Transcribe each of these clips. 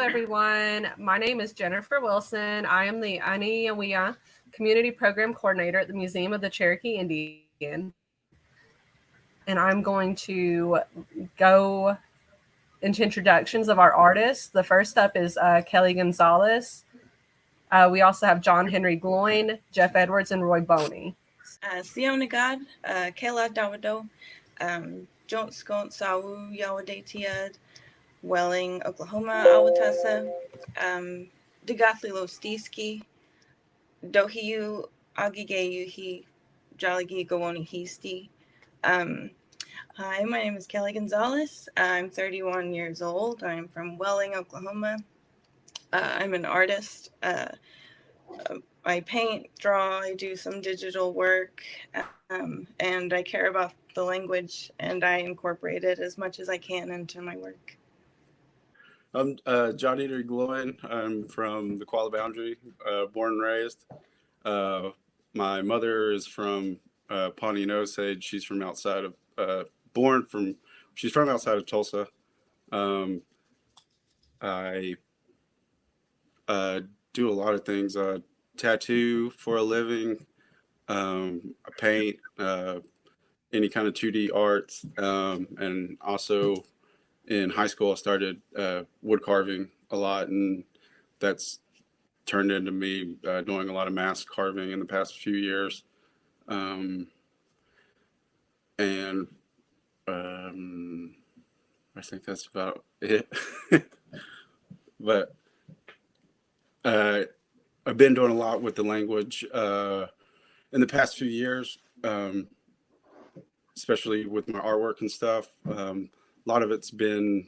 everyone. My name is Jennifer Wilson. I am the Aniawea Community Program Coordinator at the Museum of the Cherokee Indian. And I'm going to go into introductions of our artists. The first up is Keli Gonzales. We also have John Henry Gloyne, Jeff Edwards, and Roy Boney. Siona God, Kayla Dawado, Jones Skont Sawu Yawadatiad, Welling, Oklahoma, Awatasa, Degathli Lostiski, Dohiu, Agigeyuhi, Jaligi Gawoni Histi. Hi, my name is Keli Gonzales. I'm 31 years old. I'm from Welling, Oklahoma. I'm an artist. I paint, draw, I do some digital work, and I care about the language, and I incorporate it as much as I can into my work. I'm John Henry Gloyne. I'm from the Kuala Boundary, born and raised. My mother is from Pawnee and Osage. She's from outside of, she's from outside of Tulsa. I do a lot of things. Tattoo for a living. I paint any kind of 2D arts, and also in high school I started wood carving a lot, and that's turned into me doing a lot of mask carving in the past few years. And I think that's about it. But I've been doing a lot with the language in the past few years, especially with my artwork and stuff. A lot of it's been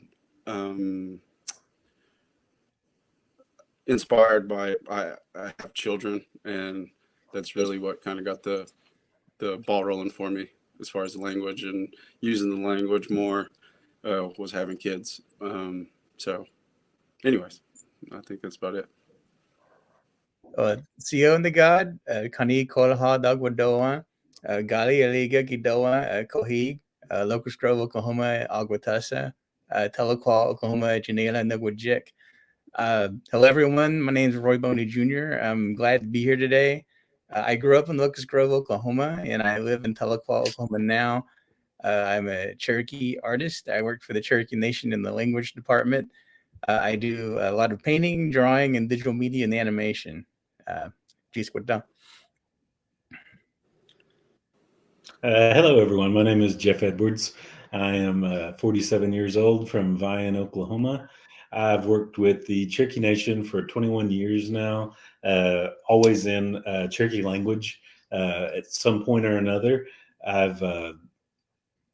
inspired by, I have children, and that's really what kind of got the ball rolling for me as far as the language and using the language more, was having kids. So anyways, I think that's about it. Sio and the God, Kani Kolaha Dagwadoa, Gali Aliga Gidoa, Kohig, Locust Grove, Oklahoma, Aguatasa, Tahlequah, Oklahoma, Janela, Nugwajik. Hello, everyone. My name is Roy Boney Jr. I'm glad to be here today. I grew up in Locust Grove, Oklahoma, and I live in Tahlequah, Oklahoma now. I'm a Cherokee artist. I work for the Cherokee Nation in the language department. I do a lot of painting, drawing, and digital media and animation. Hello, everyone. My name is Jeff Edwards. I am 47 years old from Vian, Oklahoma. I've worked with the Cherokee Nation for 21 years now, always in Cherokee language at some point or another. I've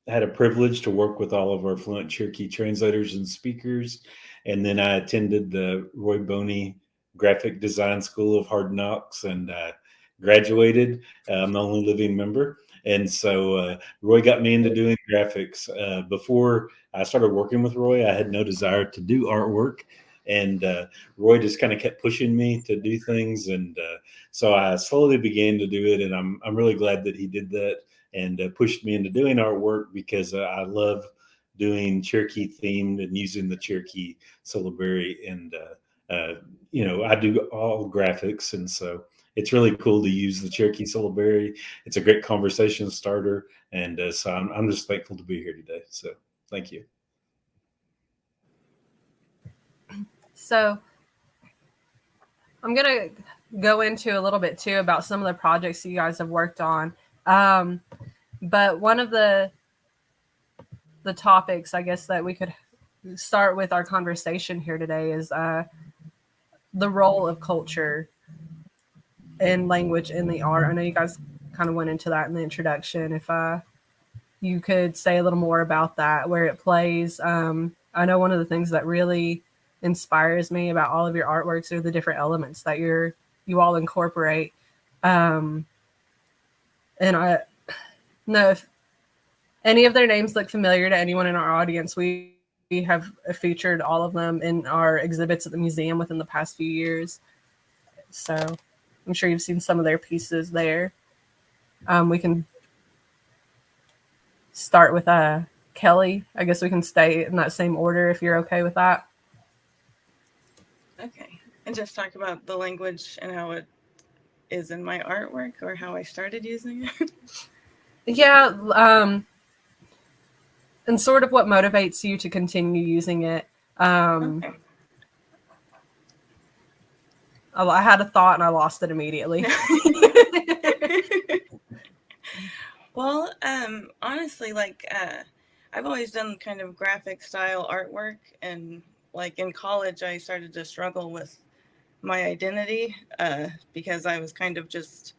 had a privilege to work with all of our fluent Cherokee translators and speakers. And then I attended the Roy Boney Graphic Design School of Hard Knocks and graduated. I'm the only living member. And so Roy got me into doing graphics. Before I started working with Roy, I had no desire to do artwork. And Roy just kind of kept pushing me to do things. And so I slowly began to do it. And I'm really glad that he did that and pushed me into doing artwork, because I love doing Cherokee-themed and using the Cherokee Syllabary. And, I do all graphics. And so it's really cool to use the Cherokee Syllabary. It's a great conversation starter. And so I'm just thankful to be here today. So thank you. So I'm going to go into a little bit too about some of the projects you guys have worked on. But one of the topics, I guess, that we could start with our conversation here today is the role of culture and language in the art. I know you guys kind of went into that in the introduction. If you could say a little more about that, where it plays. I know one of the things that really inspires me about all of your artworks are the different elements that you all incorporate. And I know if any of their names look familiar to anyone in our audience, we have featured all of them in our exhibits at the museum within the past few years. So I'm sure you've seen some of their pieces there. We can start with Keli. I guess we can stay in that same order if you're okay with that. Okay. And just talk about the language and how it is in my artwork, or how I started using it. Yeah, and sort of what motivates you to continue using it. Okay. I had a thought and I lost it immediately. Well, honestly, like, I've always done kind of graphic style artwork, and like in college, I started to struggle with my identity because I was kind of just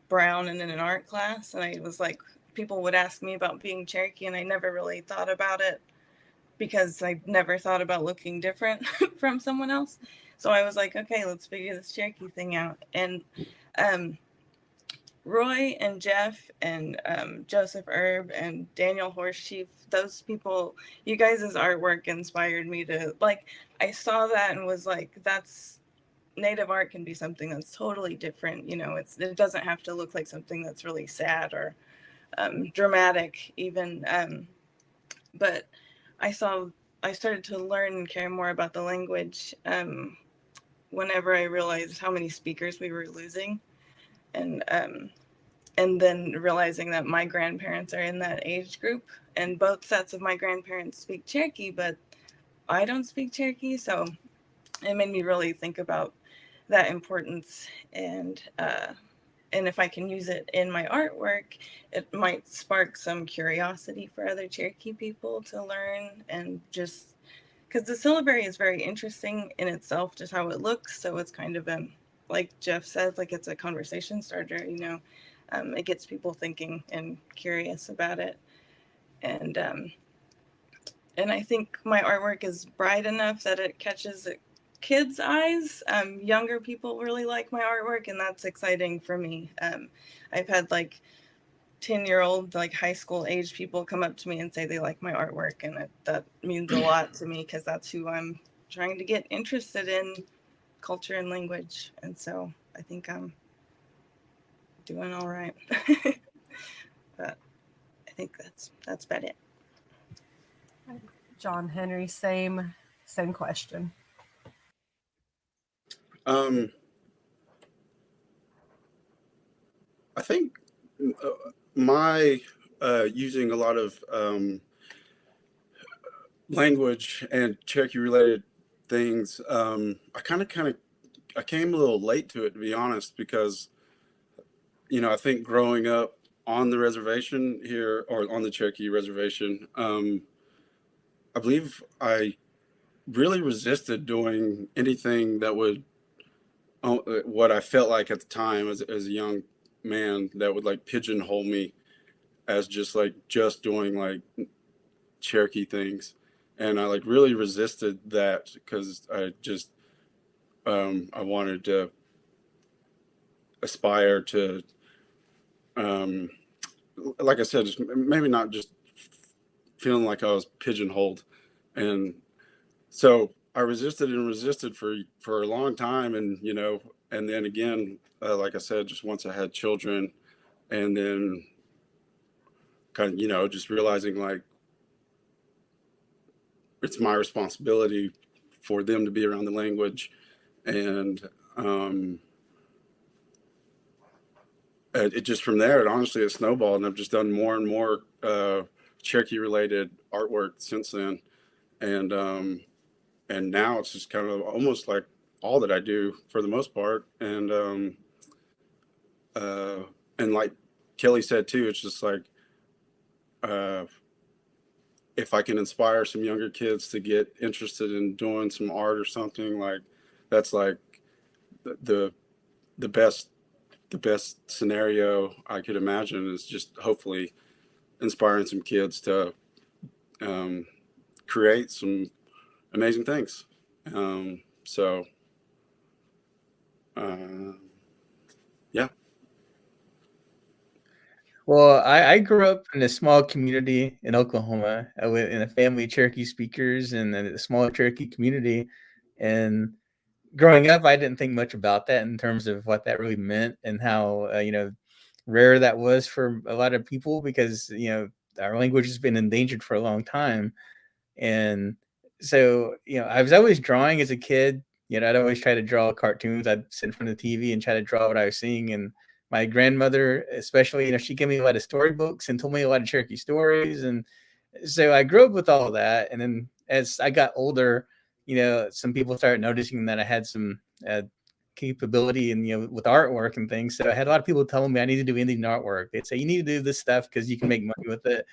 brown and in an art class, and I was like, people would ask me about being Cherokee, and I never really thought about it because I never thought about looking different from someone else. So I was like, okay, let's figure this Cherokee thing out. And Roy and Jeff and Joseph Erb and Daniel Horsechief, those people, you guys' artwork inspired me to, like, I saw that and was like, that's, Native art can be something that's totally different. You know, it doesn't have to look like something that's really sad or dramatic even. But I started to learn and care more about the language whenever I realized how many speakers we were losing. And then realizing that my grandparents are in that age group, and both sets of my grandparents speak Cherokee, but I don't speak Cherokee. So it made me really think about that importance, and if I can use it in my artwork, it might spark some curiosity for other Cherokee people to learn. And just because the syllabary is very interesting in itself, just how it looks. So it's kind of like Jeff said, like it's a conversation starter, you know. It gets people thinking and curious about it. And I think my artwork is bright enough that it catches kids' eyes. Younger people really like my artwork, and that's exciting for me. I've had like 10-year-old, like high school age people come up to me and say they like my artwork, and that means a lot to me because that's who I'm trying to get interested in, culture and language. And so I think I'm doing all right. But I think that's about it. John Henry, same question. I think my using a lot of language and Cherokee related things, I came a little late to it, to be honest, because, you know, I think growing up on the reservation here, or on the Cherokee reservation, I believe I really resisted doing anything that would, what I felt like at the time as a young man, that would like pigeonhole me as just doing like Cherokee things. And I like really resisted that because I just, I wanted to aspire to, like I said, just maybe not just feeling like I was pigeonholed. And so I resisted for a long time. And, you know, and then again, like I said, just once I had children, and then kind of, you know, just realizing like it's my responsibility for them to be around the language. And it just, from there, it snowballed, and I've just done more and more Cherokee related artwork since then. And now it's just kind of almost like all that I do for the most part. And like Keli said too, it's just like, if I can inspire some younger kids to get interested in doing some art or something, like that's like the best scenario I could imagine, is just hopefully inspiring some kids to create some amazing things. Yeah. Well, I grew up in a small community in Oklahoma in a family of Cherokee speakers and a small Cherokee community. And growing up, I didn't think much about that in terms of what that really meant and how, you know, rare that was for a lot of people, because, you know, our language has been endangered for a long time. And so, you know, I was always drawing as a kid, I'd always try to draw cartoons. I'd sit in front of the TV and try to draw what I was seeing. And my grandmother, especially, she gave me a lot of storybooks and told me a lot of Cherokee stories. And so I grew up with all that. And then as I got older, some people started noticing that I had some capability and with artwork and things. So I had a lot of people telling me I need to do Indian artwork. They'd say, you need to do this stuff because you can make money with it.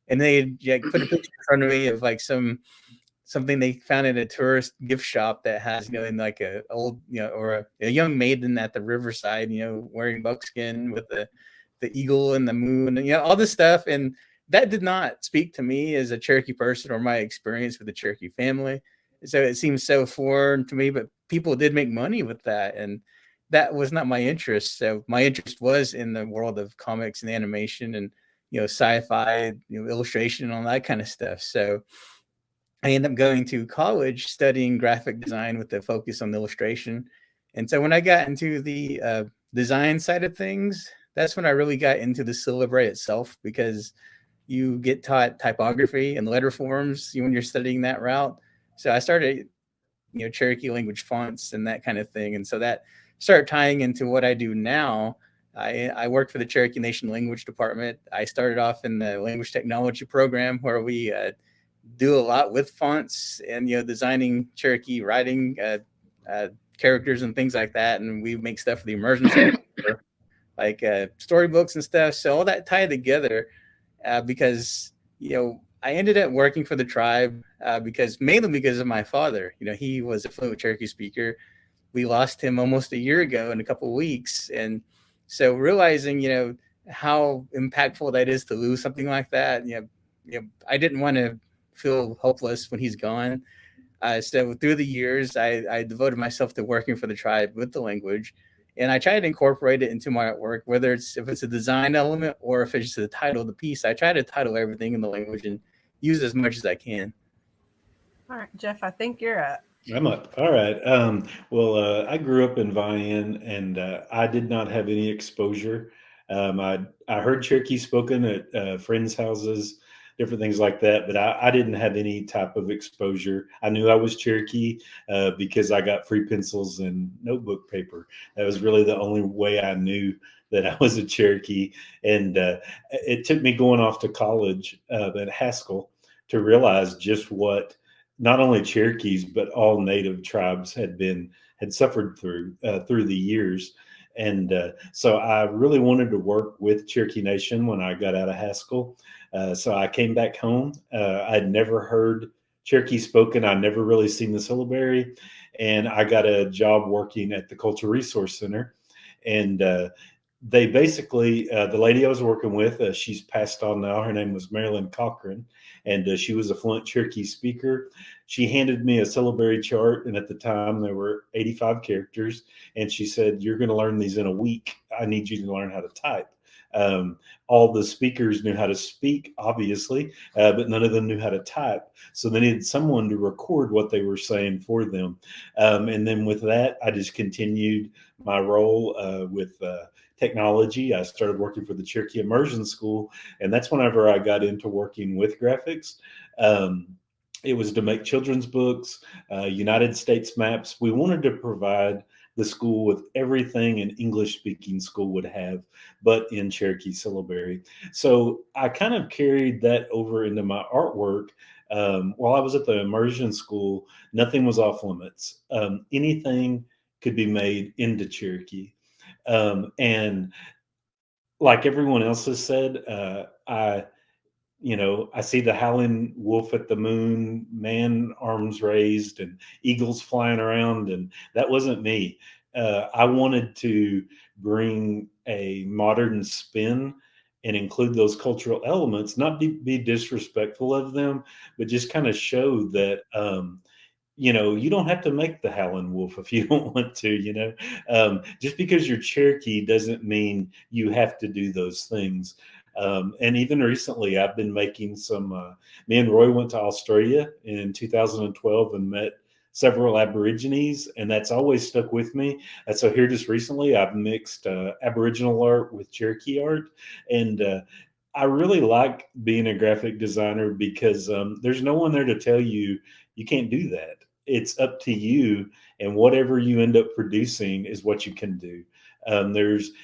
And they put a picture in front of me of like something they found in a tourist gift shop that has, in like a old, or a young maiden at the riverside, wearing buckskin with the eagle and the moon and, all this stuff. And that did not speak to me as a Cherokee person or my experience with the Cherokee family. So it seems so foreign to me, but people did make money with that. And that was not my interest. So my interest was in the world of comics and animation and, sci-fi, illustration and all that kind of stuff. So I ended up going to college studying graphic design with a focus on illustration. And so when I got into the design side of things, that's when I really got into the syllabary itself, because you get taught typography and letter forms when you're studying that route. So I started, Cherokee language fonts and that kind of thing. And so that started tying into what I do now. I work for the Cherokee Nation language department. I started off in the language technology program where we do a lot with fonts and, designing Cherokee writing characters and things like that. And we make stuff for the immersion center, like storybooks and stuff. So all that tied together because, I ended up working for the tribe mainly because of my father. He was a fluent Cherokee speaker. We lost him almost a year ago in a couple of weeks. And so realizing, how impactful that is to lose something like that, I didn't want to feel hopeless when he's gone. So through the years, I devoted myself to working for the tribe with the language, and I try to incorporate it into my artwork, whether if it's a design element or if it's just the title of the piece. I try to title everything in the language and use as much as I can. All right, Jeff, I think you're up. I'm up. All right. Well, I grew up in Vian, and I did not have any exposure. I heard Cherokee spoken at friends' houses, different things like that, but I didn't have any type of exposure. I knew I was Cherokee because I got free pencils and notebook paper. That was really the only way I knew that I was a Cherokee. And it took me going off to college at Haskell to realize just what not only Cherokees, but all native tribes had suffered through the years. And so I really wanted to work with Cherokee Nation when I got out of Haskell. So I came back home. I'd never heard Cherokee spoken. I'd never really seen the syllabary. And I got a job working at the Cultural Resource Center. And they basically, the lady I was working with, she's passed on now. Her name was Marilyn Cochran, and she was a fluent Cherokee speaker. She handed me a syllabary chart, and at the time there were 85 characters. And she said, "You're going to learn these in a week. I need you to learn how to type." All the speakers knew how to speak, obviously, but none of them knew how to type. So they needed someone to record what they were saying for them. And then with that, I just continued my role with technology. I started working for the Cherokee Immersion School, and that's whenever I got into working with graphics. It was to make children's books, United States maps. We wanted to provide the school with everything an English-speaking school would have, but in Cherokee Syllabary. So I kind of carried that over into my artwork. While I was at the immersion school, nothing was off limits. Anything could be made into Cherokee. And like everyone else has said, I see the howling wolf at the moon, man arms raised, and eagles flying around, and that wasn't me. I wanted to bring a modern spin and include those cultural elements, not be disrespectful of them, but just kind of show that you don't have to make the howling wolf if you don't want to. Just because you're Cherokee doesn't mean you have to do those things. And even recently, I've been making some. Me and Roy went to Australia in 2012 and met several Aborigines, and that's always stuck with me. And so here, just recently, I've mixed Aboriginal art with Cherokee art, and I really like being a graphic designer because there's no one there to tell you you can't do that. it's up to you, and whatever you end up producing is what you can do.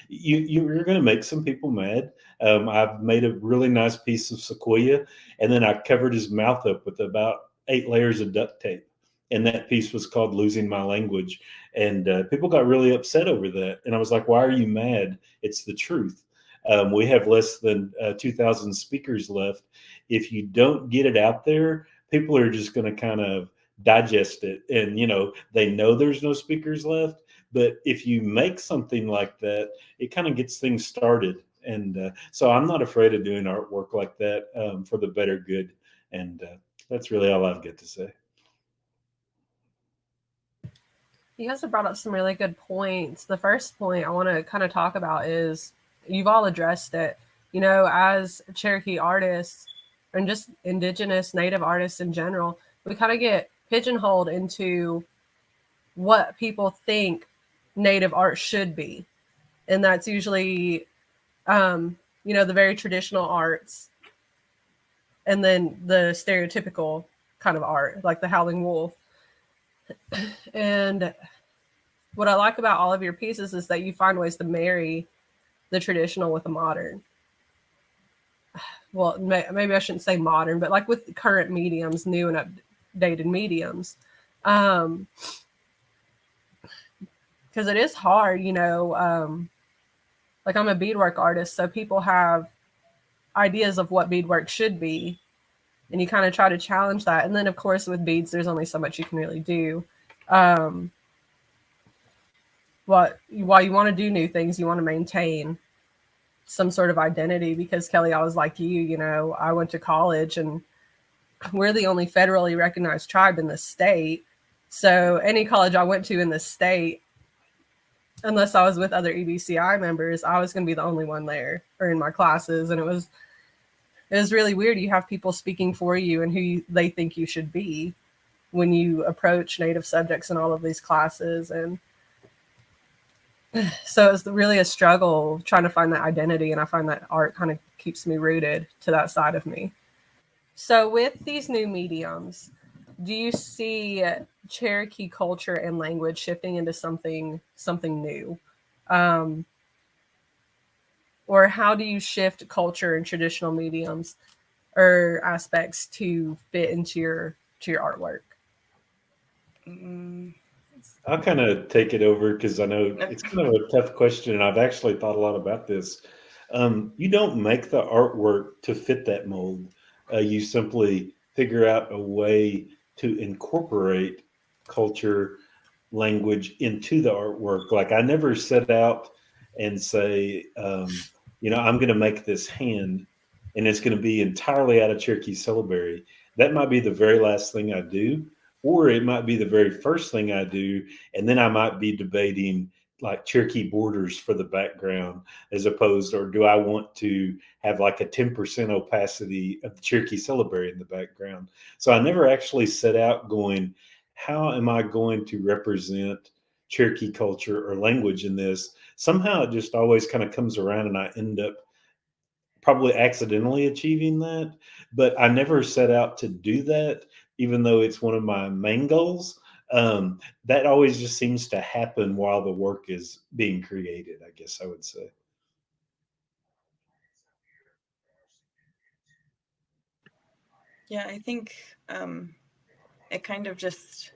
You're going to make some people mad. I've made a really nice piece of sequoia, and then I covered his mouth up with about 8 layers of duct tape. And that piece was called Losing My Language. And people got really upset over that. And I was like, why are you mad? It's the truth. We have less than 2,000 speakers left. If you don't get it out there, people are just going to kind of digest it. And, they know there's no speakers left. But if you make something like that, it kind of gets things started. And so I'm not afraid of doing artwork like that for the better good. And that's really all I've got to say. You guys have brought up some really good points. The first point I want to kind of talk about is you've all addressed it. As Cherokee artists and just Indigenous Native artists in general, we kind of get pigeonholed into what people think Native art should be. And that's usually, the very traditional arts and then the stereotypical kind of art, like the Howling Wolf. And what I like about all of your pieces is that you find ways to marry the traditional with the modern. Well, maybe I shouldn't say modern, but like with current mediums, new and updated mediums. Because it is hard, like I'm a beadwork artist, so people have ideas of what beadwork should be, and you kind of try to challenge that. And then, of course, with beads, there's only so much you can really do. While you want to do new things, you want to maintain some sort of identity. Because Keli, I was like you, I went to college and we're the only federally recognized tribe in the state. So any college I went to in the state, unless I was with other EBCI members, I was going to be the only one there or in my classes. And it was really weird. You have people speaking for you and who they think you should be when you approach Native subjects in all of these classes. And so it's really a struggle trying to find that identity. And I find that art kind of keeps me rooted to that side of me. So with these new mediums, do you see Cherokee culture and language shifting into something new? Or how do you shift culture and traditional mediums or aspects to fit into your artwork? I'll kind of take it over because I know it's kind of a tough question, and I've actually thought a lot about this. You don't make the artwork to fit that mold. You simply figure out a way to incorporate culture, language into the artwork. Like I never set out and say, I'm going to make this hand and it's going to be entirely out of Cherokee Syllabary. That might be the very last thing I do, or it might be the very first thing I do. And then I might be debating like Cherokee borders for the background as opposed, or do I want to have like a 10% opacity of the Cherokee Syllabary in the background? So I never actually set out going, how am I going to represent Cherokee culture or language in this? Somehow it just always kind of comes around and I end up probably accidentally achieving that, but I never set out to do that, even though it's one of my main goals. That always just seems to happen while the work is being created, I guess I would say. Yeah, I think it kind of just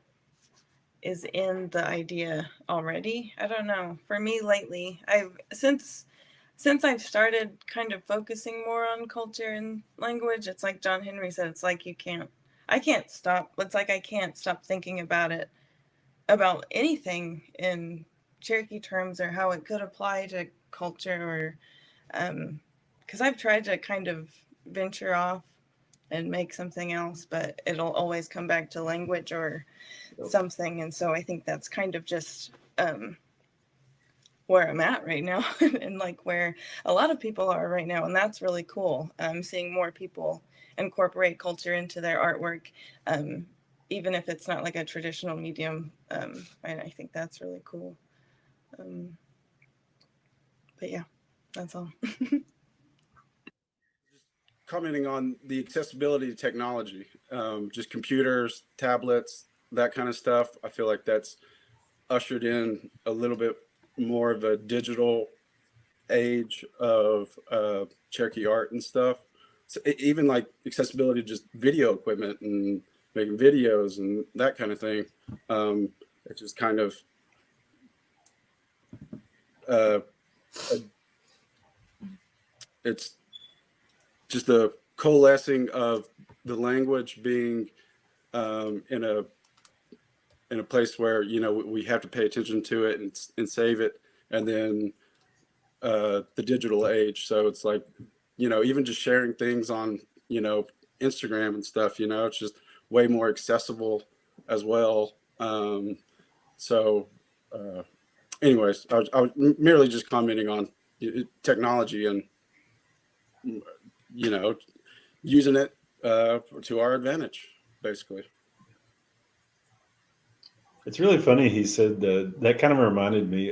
is in the idea already. I don't know. For me lately, since I've started kind of focusing more on culture and language, it's like John Henry said, it's like I can't stop. It's like I can't stop thinking about anything in Cherokee terms or how it could apply to culture, or because I've tried to kind of venture off and make something else, but it'll always come back to language or something. And so I think that's kind of just where I'm at right now and like where a lot of people are right now. And that's really cool. Seeing more people incorporate culture into their artwork, even if it's not like a traditional medium. And I think that's really cool. But yeah, that's all. Commenting on the accessibility to technology, just computers, tablets, that kind of stuff. I feel like that's ushered in a little bit more of a digital age of Cherokee art and stuff. So even like accessibility to just video equipment and making videos and that kind of thing. It's just kind of it's just the coalescing of the language being in a place where, you know, we have to pay attention to it and save it, and then the digital age. So it's like, you know, even just sharing things on, you know, Instagram and stuff, you know, it's just way more accessible as well. Anyways, I was merely just commenting on technology and, you know, using it to our advantage, basically. It's really funny. He said that kind of reminded me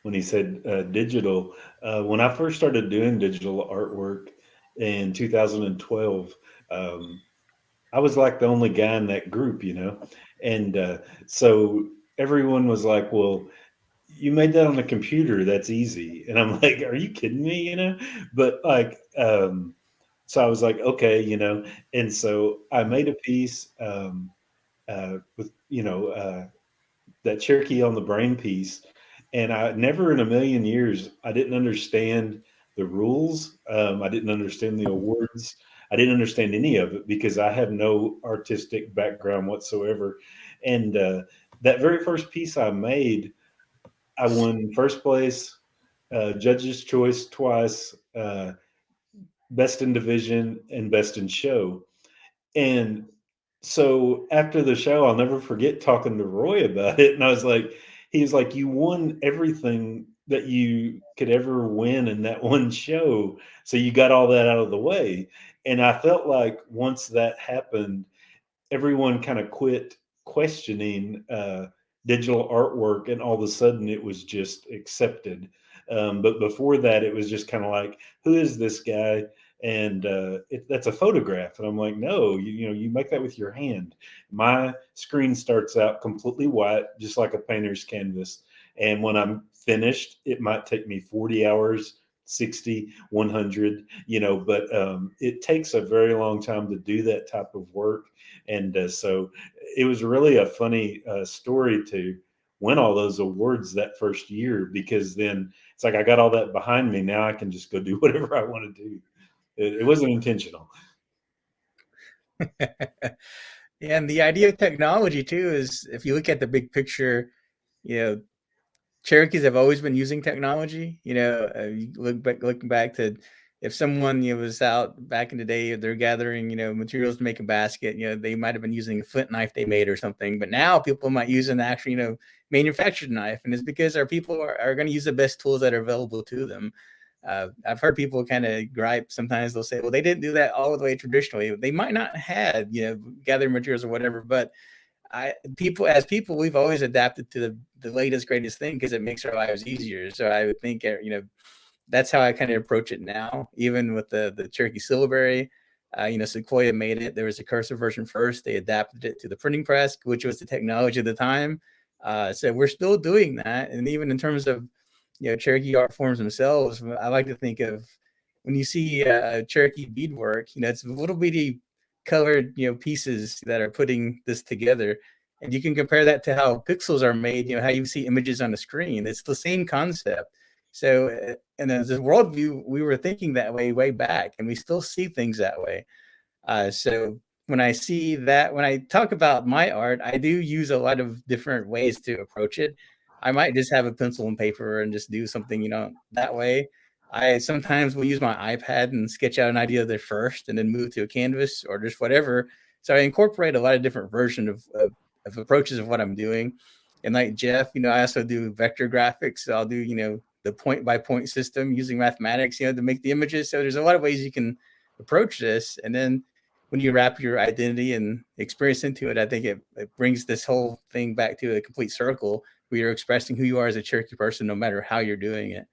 when he said digital. When I first started doing digital artwork in 2012, I was like the only guy in that group, you know, and so everyone was like, "Well, you made that on a computer. That's easy." And I'm like, "Are you kidding me?" You know, but like, so I was like, "Okay," you know, and so I made a piece with, you know, that Cherokee on the Brain piece, and I never in a million years I didn't understand the rules. I didn't understand the awards. I didn't understand any of it because I have no artistic background whatsoever. And that very first piece I made, I won first place, judge's choice twice, best in division, and best in show. And so after the show, I'll never forget talking to Roy about it. And I was like, he was like, "You won everything that you could ever win in that one show. So you got all that out of the way." And I felt like once that happened, everyone kind of quit questioning digital artwork, and all of a sudden it was just accepted. But before that, it was just kind of like, "Who is this guy?" And that's a photograph. And I'm like, "No, you know, you make that with your hand." My screen starts out completely white, just like a painter's canvas. And when I'm finished, it might take me 40 hours, 60, 100, you know, but it takes a very long time to do that type of work. And so it was really a funny story to win all those awards that first year, because then it's like I got all that behind me. Now I can just go do whatever I want to do. It wasn't intentional. Yeah, and the idea of technology too is, if you look at the big picture, you know, Cherokees have always been using technology. You know, you looking back to, if someone, you know, was out back in the day, they're gathering, you know, materials to make a basket. You know, they might have been using a flint knife they made or something, but now people might use an actual, you know, manufactured knife, and it's because our people are going to use the best tools that are available to them. I've heard people kind of gripe sometimes. They'll say, "Well, they didn't do that all the way traditionally." They might not have, you know, gathering materials or whatever, but as people, we've always adapted to the latest, greatest thing because it makes our lives easier. So I would think, you know, that's how I kind of approach it now. Even with the Cherokee Syllabary, you know, Sequoia made it. There was a cursive version first. They adapted it to the printing press, which was the technology of the time. So we're still doing that. And even in terms of, you know, Cherokee art forms themselves, I like to think of, when you see Cherokee beadwork, you know, it's little bitty colored, you know, pieces that are putting this together. And you can compare that to how pixels are made, you know, how you see images on the screen. It's the same concept. So, and as a worldview, we were thinking that way back, and we still see things that way. So when I see that, when I talk about my art, I do use a lot of different ways to approach it. I might just have a pencil and paper and just do something, you know, that way. I sometimes will use my iPad and sketch out an idea there first and then move to a canvas or just whatever. So I incorporate a lot of different versions of approaches of what I'm doing. And like Jeff, you know, I also do vector graphics. So I'll do, you know, the point by point system using mathematics, you know, to make the images. So there's a lot of ways you can approach this. And then when you wrap your identity and experience into it, I think it brings this whole thing back to a complete circle where you're expressing who you are as a Cherokee person, no matter how you're doing it.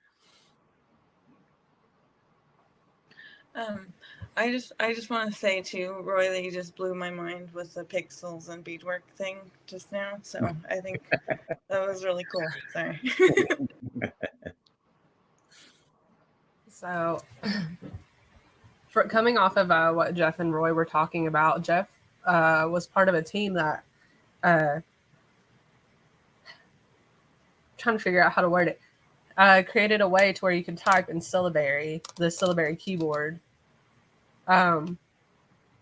I just want to say too, Roy, that you just blew my mind with the pixels and beadwork thing just now. So I think that was really cool. Sorry. So, for coming off of what Jeff and Roy were talking about, Jeff was part of a team that trying to figure out how to word it. Created a way to where you can type in Syllabary, the Syllabary keyboard. To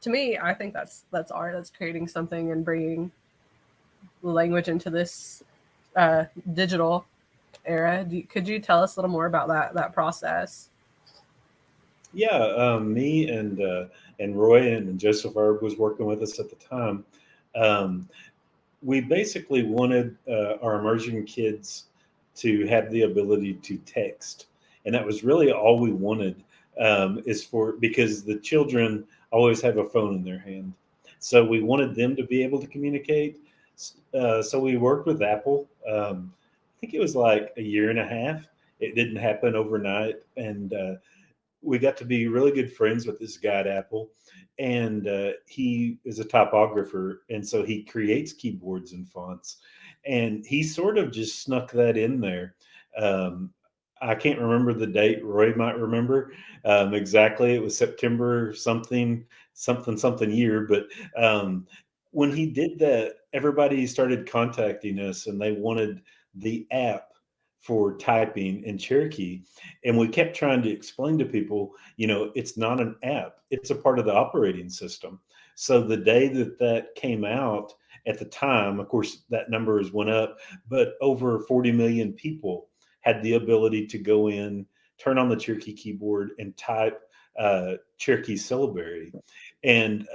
me, I think that's art. That's creating something and bringing the language into this digital era. Could you tell us a little more about that process? Yeah, me and Roy and Joseph Erb was working with us at the time. We basically wanted our immersion kids to have the ability to text, and that was really all we wanted. Because the children always have a phone in their hand, so we wanted them to be able to communicate. So we worked with Apple. I think it was like a year and a half. It didn't happen overnight, and we got to be really good friends with this guy at Apple, and he is a typographer, and so he creates keyboards and fonts, and he sort of just snuck that in there. I can't remember the date. Roy might remember exactly. It was September something year, but when he did that, everybody started contacting us, and they wanted the app for typing in Cherokee. And we kept trying to explain to people, it's not an app, it's a part of the operating system. So the day that came out, at the time, of course, that number has went up, but over 40 million people had the ability to go in, turn on the Cherokee keyboard, and type Cherokee Syllabary. And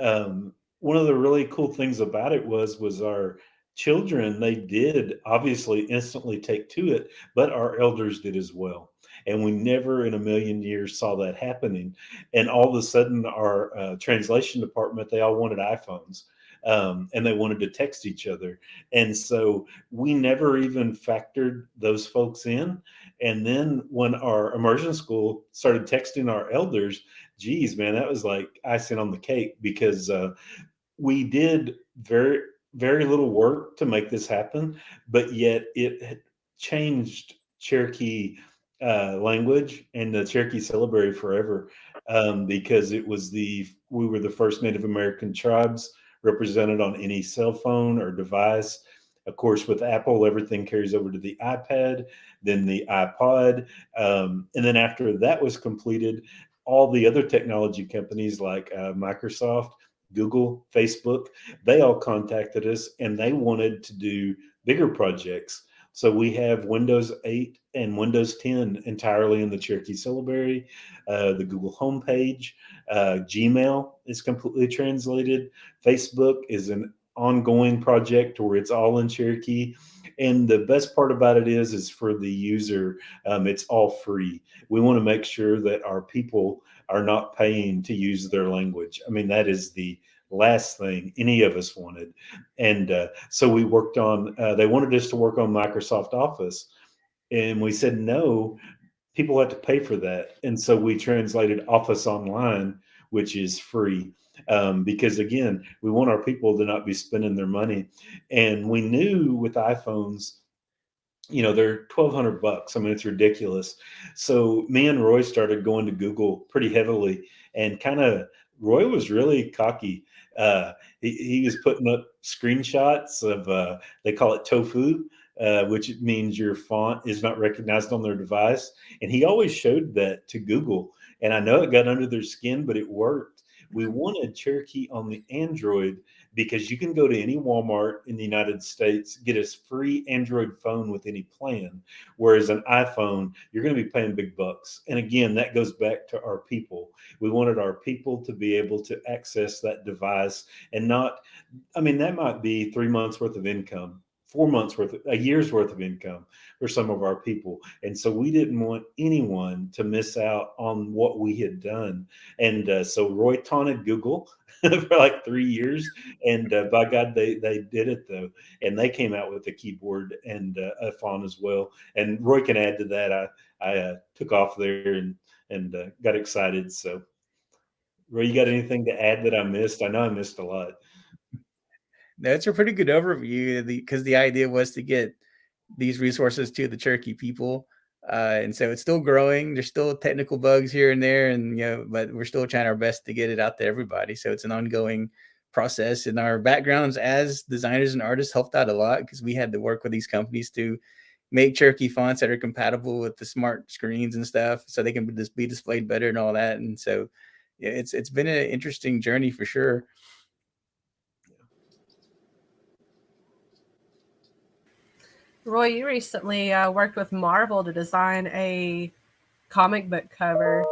one of the really cool things about it was our children, they did obviously instantly take to it, but our elders did as well. And we never in a million years saw that happening. And all of a sudden, our translation department, they all wanted iPhones. And they wanted to text each other. And so we never even factored those folks in. And then when our immersion school started texting our elders, geez, man, that was like icing on the cake, because we did very, very little work to make this happen, but yet it changed Cherokee language and the Cherokee Syllabary forever, because we were the first Native American tribes represented on any cell phone or device. Of course, with Apple, everything carries over to the iPad, then the iPod. And then after that was completed, all the other technology companies like Microsoft, Google, Facebook, they all contacted us, and they wanted to do bigger projects. So we have Windows 8 and Windows 10 entirely in the Cherokee Syllabary, the Google homepage, Gmail is completely translated. Facebook is an ongoing project where it's all in Cherokee. And the best part about it is for the user, it's all free. We want to make sure that our people are not paying to use their language. I mean, that is the last thing any of us wanted. And so we worked on, they wanted us to work on Microsoft Office. And we said, no, people have to pay for that. And so we translated Office Online, which is free. Because again, we want our people to not be spending their money. And we knew with iPhones, they're $1,200. I mean, it's ridiculous. So me and Roy started going to Google pretty heavily, and Roy was really cocky. He was putting up screenshots of, they call it tofu, which means your font is not recognized on their device. And he always showed that to Google. And I know it got under their skin, but it worked. We wanted Cherokee on the Android because you can go to any Walmart in the United States, get a free Android phone with any plan. Whereas an iPhone, you're going to be paying big bucks. And again, that goes back to our people. We wanted our people to be able to access that device and not, that might be 3 months worth of income, 4 months worth, a year's worth of income for some of our people. And so we didn't want anyone to miss out on what we had done. And so Roy taunted Google for like 3 years. And by God, they did it though. And they came out with a keyboard and a font as well. And Roy can add to that. I took off there and got excited. So Roy, you got anything to add that I missed? I know I missed a lot. That's a pretty good overview because the idea was to get these resources to the Cherokee people. And so it's still growing. There's still technical bugs here and there, and but we're still trying our best to get it out to everybody. So it's an ongoing process. And our backgrounds as designers and artists helped out a lot because we had to work with these companies to make Cherokee fonts that are compatible with the smart screens and stuff, so they can be displayed better and all that. And so, yeah, it's been an interesting journey for sure. Roy, you recently worked with Marvel to design a comic book cover,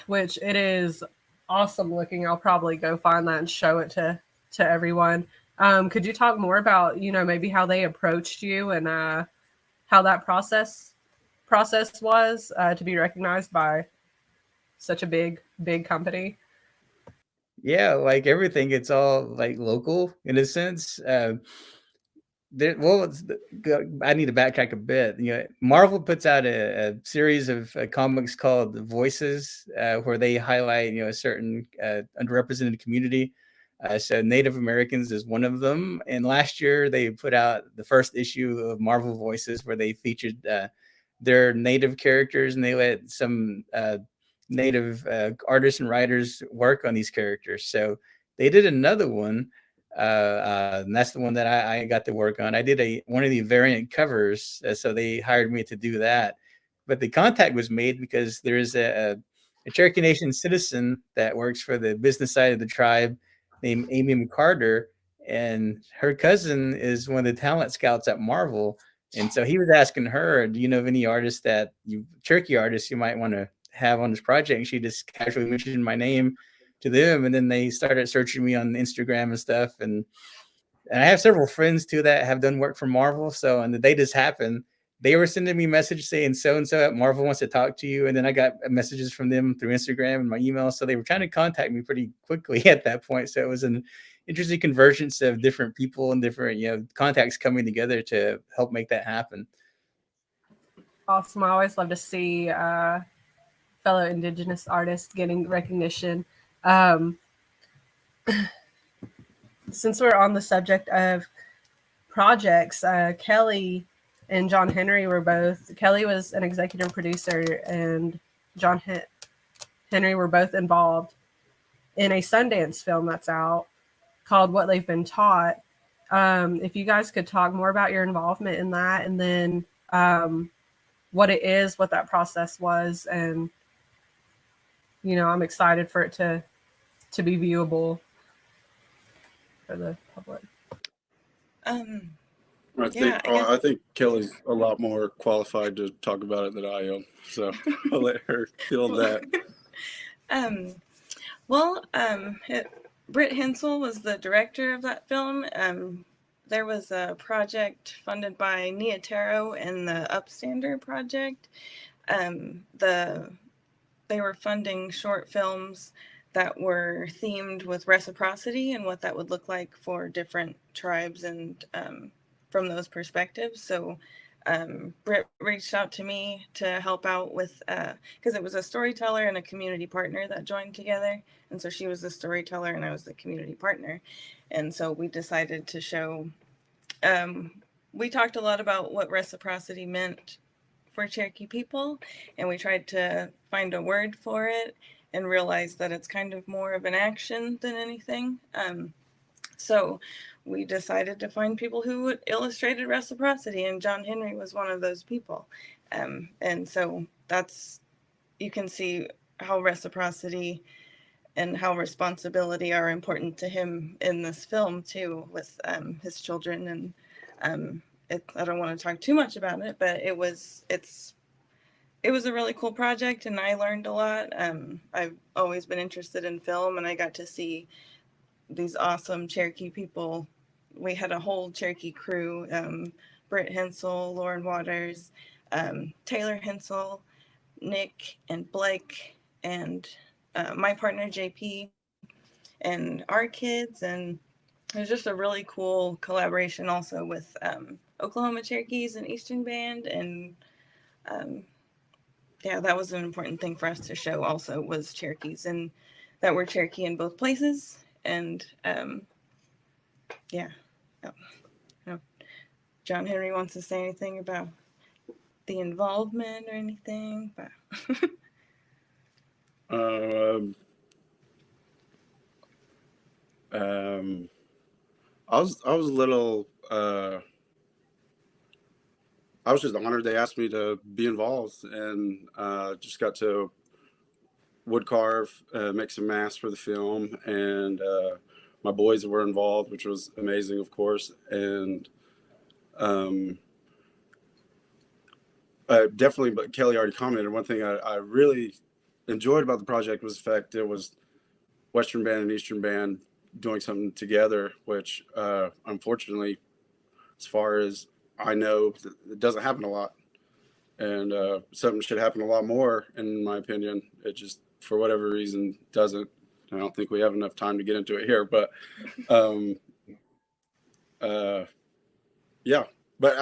which it is awesome looking. I'll probably go find that and show it to everyone. Could you talk more about, maybe how they approached you and how that process was to be recognized by such a big company? Yeah, like everything, it's all like local in a sense. I need to backtrack a bit. Marvel puts out a series of comics called Voices, where they highlight a certain underrepresented community. So Native Americans is one of them. And last year they put out the first issue of Marvel Voices, where they featured their Native characters, and they let some Native artists and writers work on these characters. So they did another one. And that's the one that I got to work on. I did one of the variant covers, so they hired me to do that. But the contact was made because there's a Cherokee Nation citizen that works for the business side of the tribe named Amy McCarter, and her cousin is one of the talent scouts at Marvel. And so he was asking her, do you know of any artists Cherokee artists you might want to have on this project? And she just casually mentioned my name to them, and then they started searching me on Instagram and stuff. And I have several friends too that have done work for Marvel. So, and the day just happened, they were sending me messages saying so and so at Marvel wants to talk to you, and then I got messages from them through Instagram and my email. So they were trying to contact me pretty quickly at that point. So it was an interesting convergence of different people and different contacts coming together to help make that happen. Awesome! I always love to see fellow Indigenous artists getting recognition. Since we're on the subject of projects, Keli and John Henry Keli was an executive producer, and John Henry were both involved in a Sundance film that's out called What They've Been Taught. If you guys could talk more about your involvement in that, and then what it is, what that process was, and I'm excited for it to be viewable for the public. I think Keli's a lot more qualified to talk about it than I am, so I'll let her field that. Britt Hensel was the director of that film. There was a project funded by Nia Taro and the Upstander Project. They were funding short films that were themed with reciprocity and what that would look like for different tribes and from those perspectives. So Britt reached out to me to help out with, because it was a storyteller and a community partner that joined together. And so she was the storyteller and I was the community partner. And so we decided to show, we talked a lot about what reciprocity meant for Cherokee people, and we tried to find a word for it and realized that it's kind of more of an action than anything. So we decided to find people who illustrated reciprocity, and John Henry was one of those people. And so you can see how reciprocity and how responsibility are important to him in this film too, with his children. And I don't want to talk too much about it, but it was a really cool project, and I learned a lot. I've always been interested in film, and I got to see these awesome Cherokee people. We had a whole Cherokee crew, Britt Hensel, Lauren Waters, Taylor Hensel, Nick and Blake, and my partner JP, and our kids. And it was just a really cool collaboration also with Oklahoma Cherokees and Eastern Band, and yeah, that was an important thing for us to show also was Cherokees, and that we're Cherokee in both places. And yeah. Oh, John Henry wants to say anything about the involvement or anything, but I was a little I was just honored they asked me to be involved, and just got to wood carve, make some masks for the film, and my boys were involved, which was amazing, of course. And definitely, but Keli already commented, one thing I really enjoyed about the project was the fact it was Western Band and Eastern Band doing something together, which unfortunately, as far as I know, it doesn't happen a lot. And something should happen a lot more, in my opinion. It just, for whatever reason, doesn't. I don't think we have enough time to get into it here, but yeah. But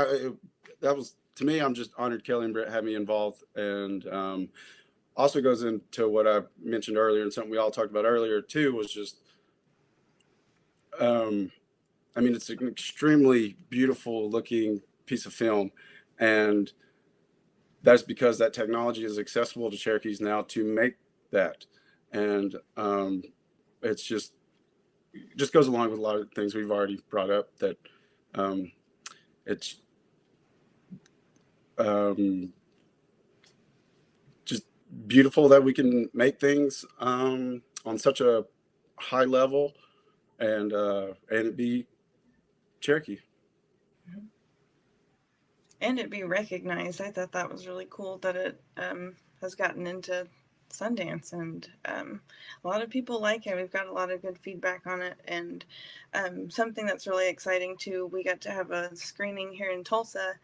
that was, to me, I'm just honored Keli and Britt had me involved. And also goes into what I mentioned earlier, and something we all talked about earlier too, was just, I mean, it's an extremely beautiful looking piece of film, and that's because that technology is accessible to Cherokees now to make that. And it's just goes along with a lot of things we've already brought up, that it's just beautiful that we can make things on such a high level, and it be Cherokee. and it be recognized. I thought that was really cool that it has gotten into Sundance, and a lot of people like it. We've got a lot of good feedback on it, and something that's really exciting too, we got to have a screening here in Tulsa,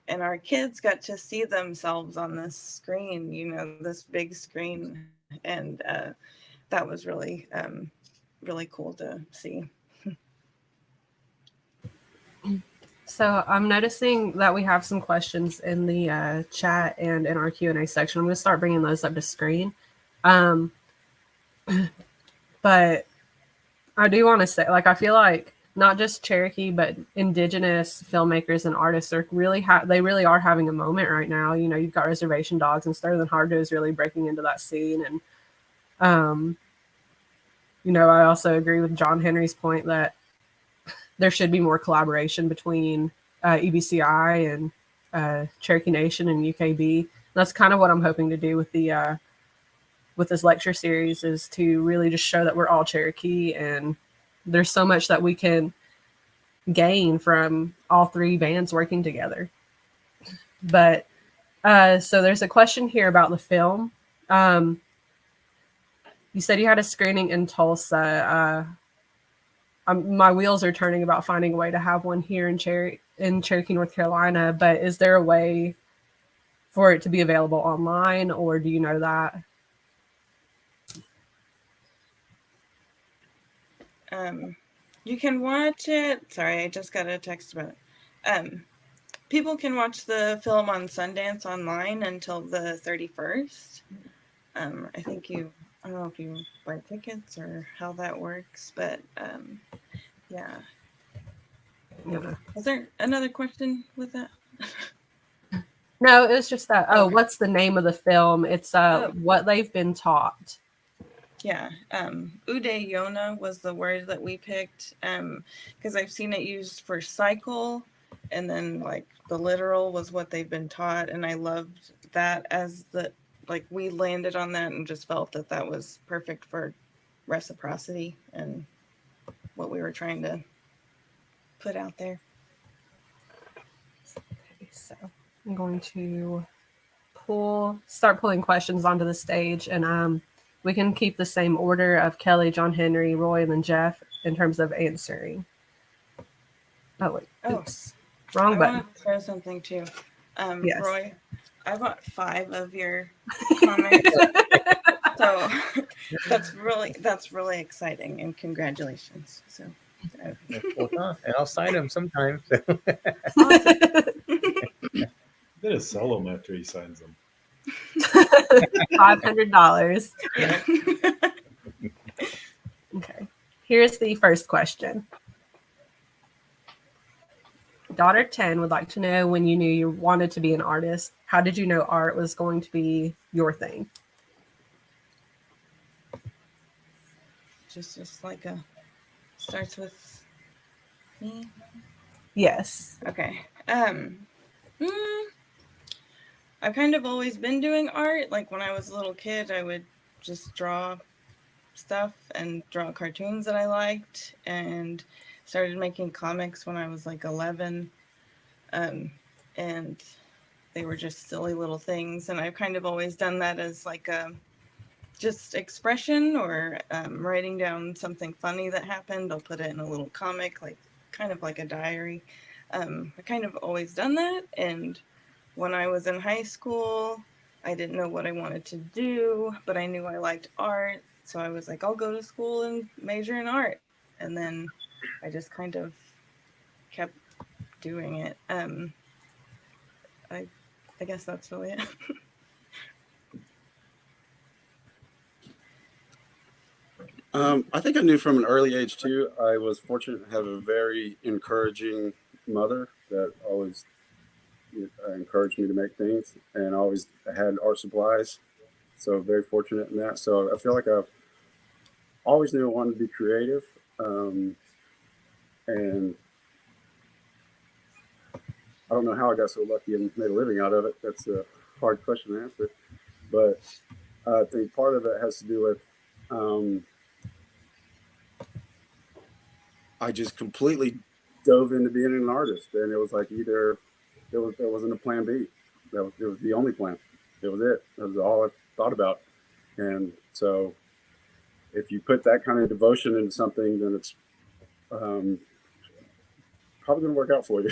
and our kids got to see themselves on this screen, you know, this big screen, and that was really really cool to see. So I'm noticing that we have some questions in the chat and in our Q&A section. I'm going to start bringing those up to screen. But I do want to say, like, I feel like not just Cherokee, but Indigenous filmmakers and artists are really, they really are having a moment right now. You know, you've got Reservation Dogs, and Sterling Harjo is really breaking into that scene. And, you know, I also agree with John Henry's point that there should be more collaboration between EBCI and Cherokee Nation and UKB. And that's kind of what I'm hoping to do with the with this lecture series, is to really just show that we're all Cherokee, and there's so much that we can gain from all three bands working together. But so there's a question here about the film. You said you had a screening in Tulsa. My wheels are turning about finding a way to have one here in Cherokee, North Carolina, but is there a way for it to be available online, or do you know that? You can watch it. Sorry, I just got a text about it. People can watch the film on Sundance online until the 31st. I don't know if you buy tickets or how that works, but yeah. Is there another question with that? No, it was just that. Oh, what's the name of the film? It's What They've Been Taught. Yeah, Ude Yona was the word that we picked, because I've seen it used for cycle, and then like the literal was what they've been taught, and I loved that as the, like, we landed on that and just felt that that was perfect for reciprocity and what we were trying to put out there. Okay, so I'm going to start pulling questions onto the stage, and we can keep the same order of Keli, John Henry, Roy, and then Jeff in terms of answering. Oh, wait. Oops. Wrong button. I want to throw something too. Yes. Roy, I got 5 of your comments. So that's really exciting, and congratulations. So Well, and I'll sign them sometime. awesome. Get a solo after he signs them. $500. Yeah. Okay. Here's the first question. Daughter 10 would like to know, when you knew you wanted to be an artist, how did you know art was going to be your thing? Just like starts with me. Yes. Okay. I've kind of always been doing art. Like when I was a little kid, I would just draw stuff and draw cartoons that I liked, and started making comics when I was like 11. And they were just silly little things. And I've kind of always done that as like a just expression, or writing down something funny that happened. I'll put it in a little comic, like kind of like a diary. I kind of always done that. And when I was in high school, I didn't know what I wanted to do, but I knew I liked art. So I was like, I'll go to school and major in art. And then I just kind of kept doing it. I guess that's really it. I think I knew from an early age too. I was fortunate to have a very encouraging mother that always encouraged me to make things, and always had art supplies. So very fortunate in that. So I feel like I've always knew I wanted to be creative. And I don't know how I got so lucky and made a living out of it. That's a hard question to answer. But I think part of it has to do with I just completely dove into being an artist, and it was like either there wasn't a plan B. It was the only plan. It was it. That was all I thought about. And so, if you put that kind of devotion into something, then it's probably going to work out for you.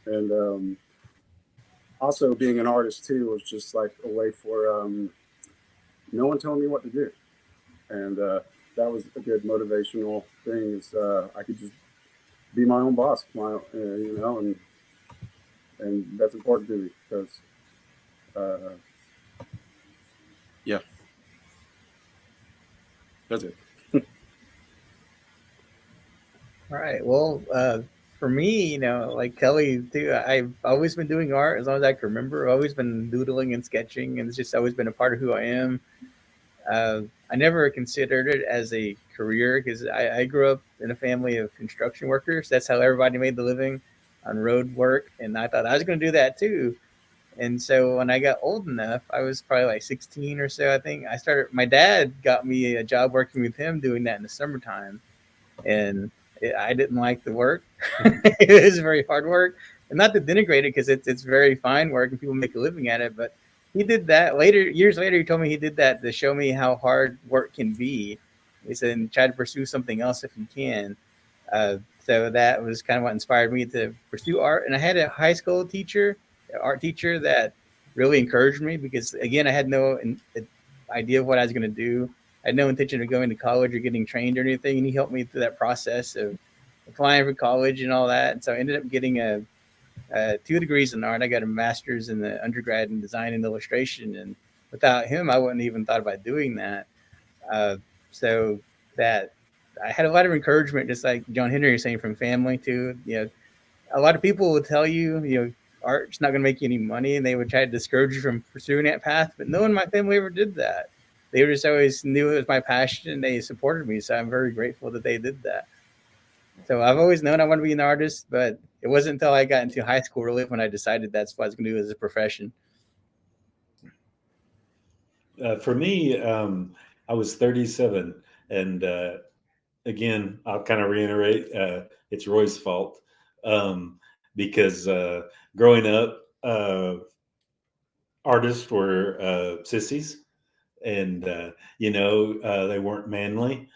And also, being an artist too was just like a way for no one telling me what to do, and that was a good motivational thing. Is I could just be my own boss, and that's important to me because, yeah, that's it. All right. Well, for me, like Kelly too, I've always been doing art as long as I can remember. I've always been doodling and sketching, and it's just always been a part of who I am. I never considered it as a career because I grew up in a family of construction workers. That's how everybody made the living, on road work. And I thought I was going to do that too. And so when I got old enough, I was probably like 16 or so, I think. My dad got me a job working with him doing that in the summertime. And I didn't like the work. It was very hard work. And not to denigrate it, because it's very fine work and people make a living at it. But he did that years later. He told me he did that to show me how hard work can be. He said, and try to pursue something else if you can. So that was kind of what inspired me to pursue art. And I had a high school teacher, art teacher, that really encouraged me because, again, I had no idea of what I was going to do. I had no intention of going to college or getting trained or anything. And he helped me through that process of applying for college and all that. And so I ended up getting 2 degrees in art. I got a master's in the undergrad in design and illustration. And without him, I wouldn't even thought about doing that. So that I had a lot of encouragement, just like John Henry was saying, from family too. A lot of people will tell you, art's not going to make you any money, and they would try to discourage you from pursuing that path. But no one in my family ever did that. They just always knew it was my passion, and they supported me. So I'm very grateful that they did that. So I've always known I want to be an artist, but it wasn't until I got into high school really when I decided that's what I was going to do as a profession. For me, I was 37, and again, I'll kind of reiterate, it's Roy's fault, because growing up, artists were sissies, and they weren't manly.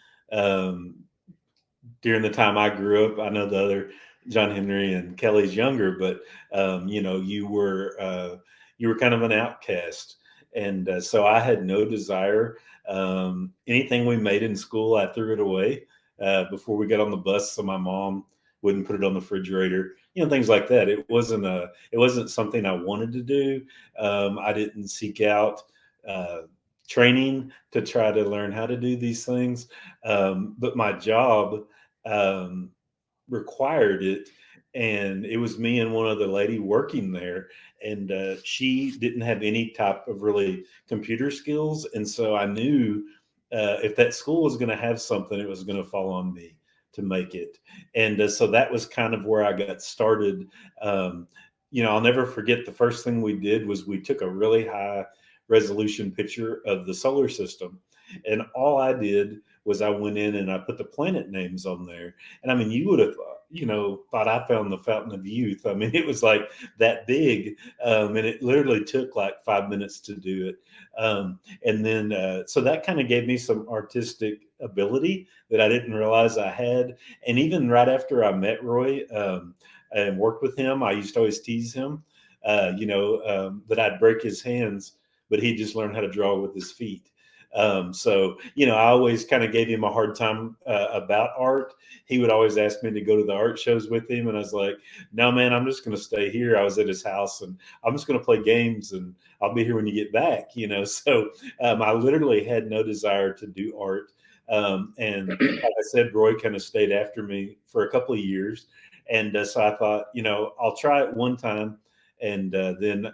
During the time I grew up, I know the other John Henry and Kelly's younger, but you were kind of an outcast, and so I had no desire. Anything we made in school, I threw it away before we got on the bus, so my mom wouldn't put it on the refrigerator. Things like that. It wasn't something I wanted to do. I didn't seek out training to try to learn how to do these things. But my job required it. And it was me and one other lady working there. And she didn't have any type of really computer skills. And so I knew if that school was going to have something, it was going to fall on me to make it. And so that was kind of where I got started. I'll never forget the first thing we did was we took a really high resolution picture of the solar system. And all I did was I went in and I put the planet names on there. And I mean, you would have, thought I found the fountain of youth. I mean, it was like that big. And it literally took like 5 minutes to do it. And then, so that kind of gave me some artistic ability that I didn't realize I had. And even right after I met Roy and worked with him, I used to always tease him, that I'd break his hands, but he just learned how to draw with his feet. So I always kind of gave him a hard time about art. He would always ask me to go to the art shows with him. And I was like, no, man, I'm just going to stay here. I was at his house and I'm just going to play games and I'll be here when you get back, So I literally had no desire to do art. And like I said, Roy kind of stayed after me for a couple of years. And so I thought, I'll try it one time. And then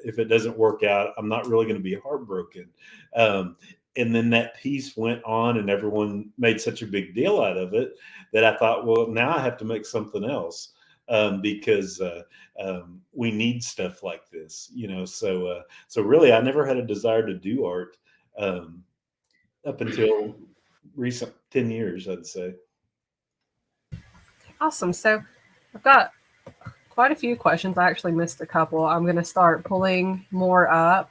if it doesn't work out, I'm not really going to be heartbroken. And then that piece went on and everyone made such a big deal out of it that I thought, well, now I have to make something else because we need stuff like this, So really, I never had a desire to do art up until recent 10 years, I'd say. Awesome. So I've got quite a few questions. I actually missed a couple. I'm going to start pulling more up.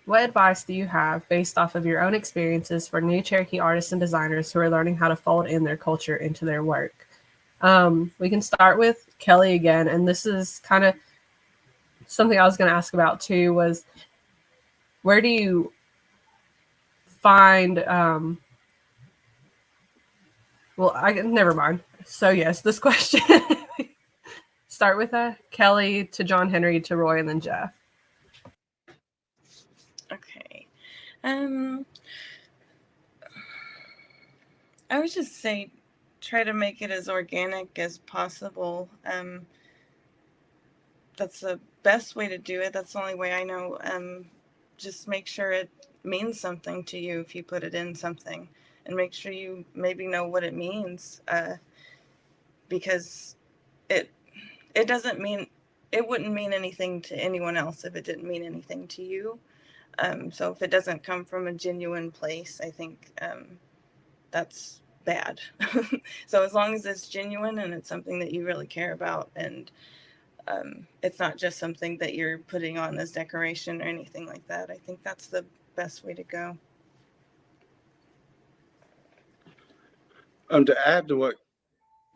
What advice do you have based off of your own experiences for new Cherokee artists and designers who are learning how to fold in their culture into their work? We can start with Keli again. And this is kind of something I was going to ask about too, was where do you find, never mind. So yes, this question, start with Keli to John Henry to Roy and then Jeff. Okay. I would just say try to make it as organic as possible. That's the best way to do it. That's the only way I know. Just make sure it means something to you if you put it in something, and make sure you maybe know what it means, because it doesn't mean, it wouldn't mean anything to anyone else if it didn't mean anything to you. So if it doesn't come from a genuine place, I think that's bad. So as long as it's genuine and it's something that you really care about, and it's not just something that you're putting on as decoration or anything like that, I think that's the best way to go. To add to what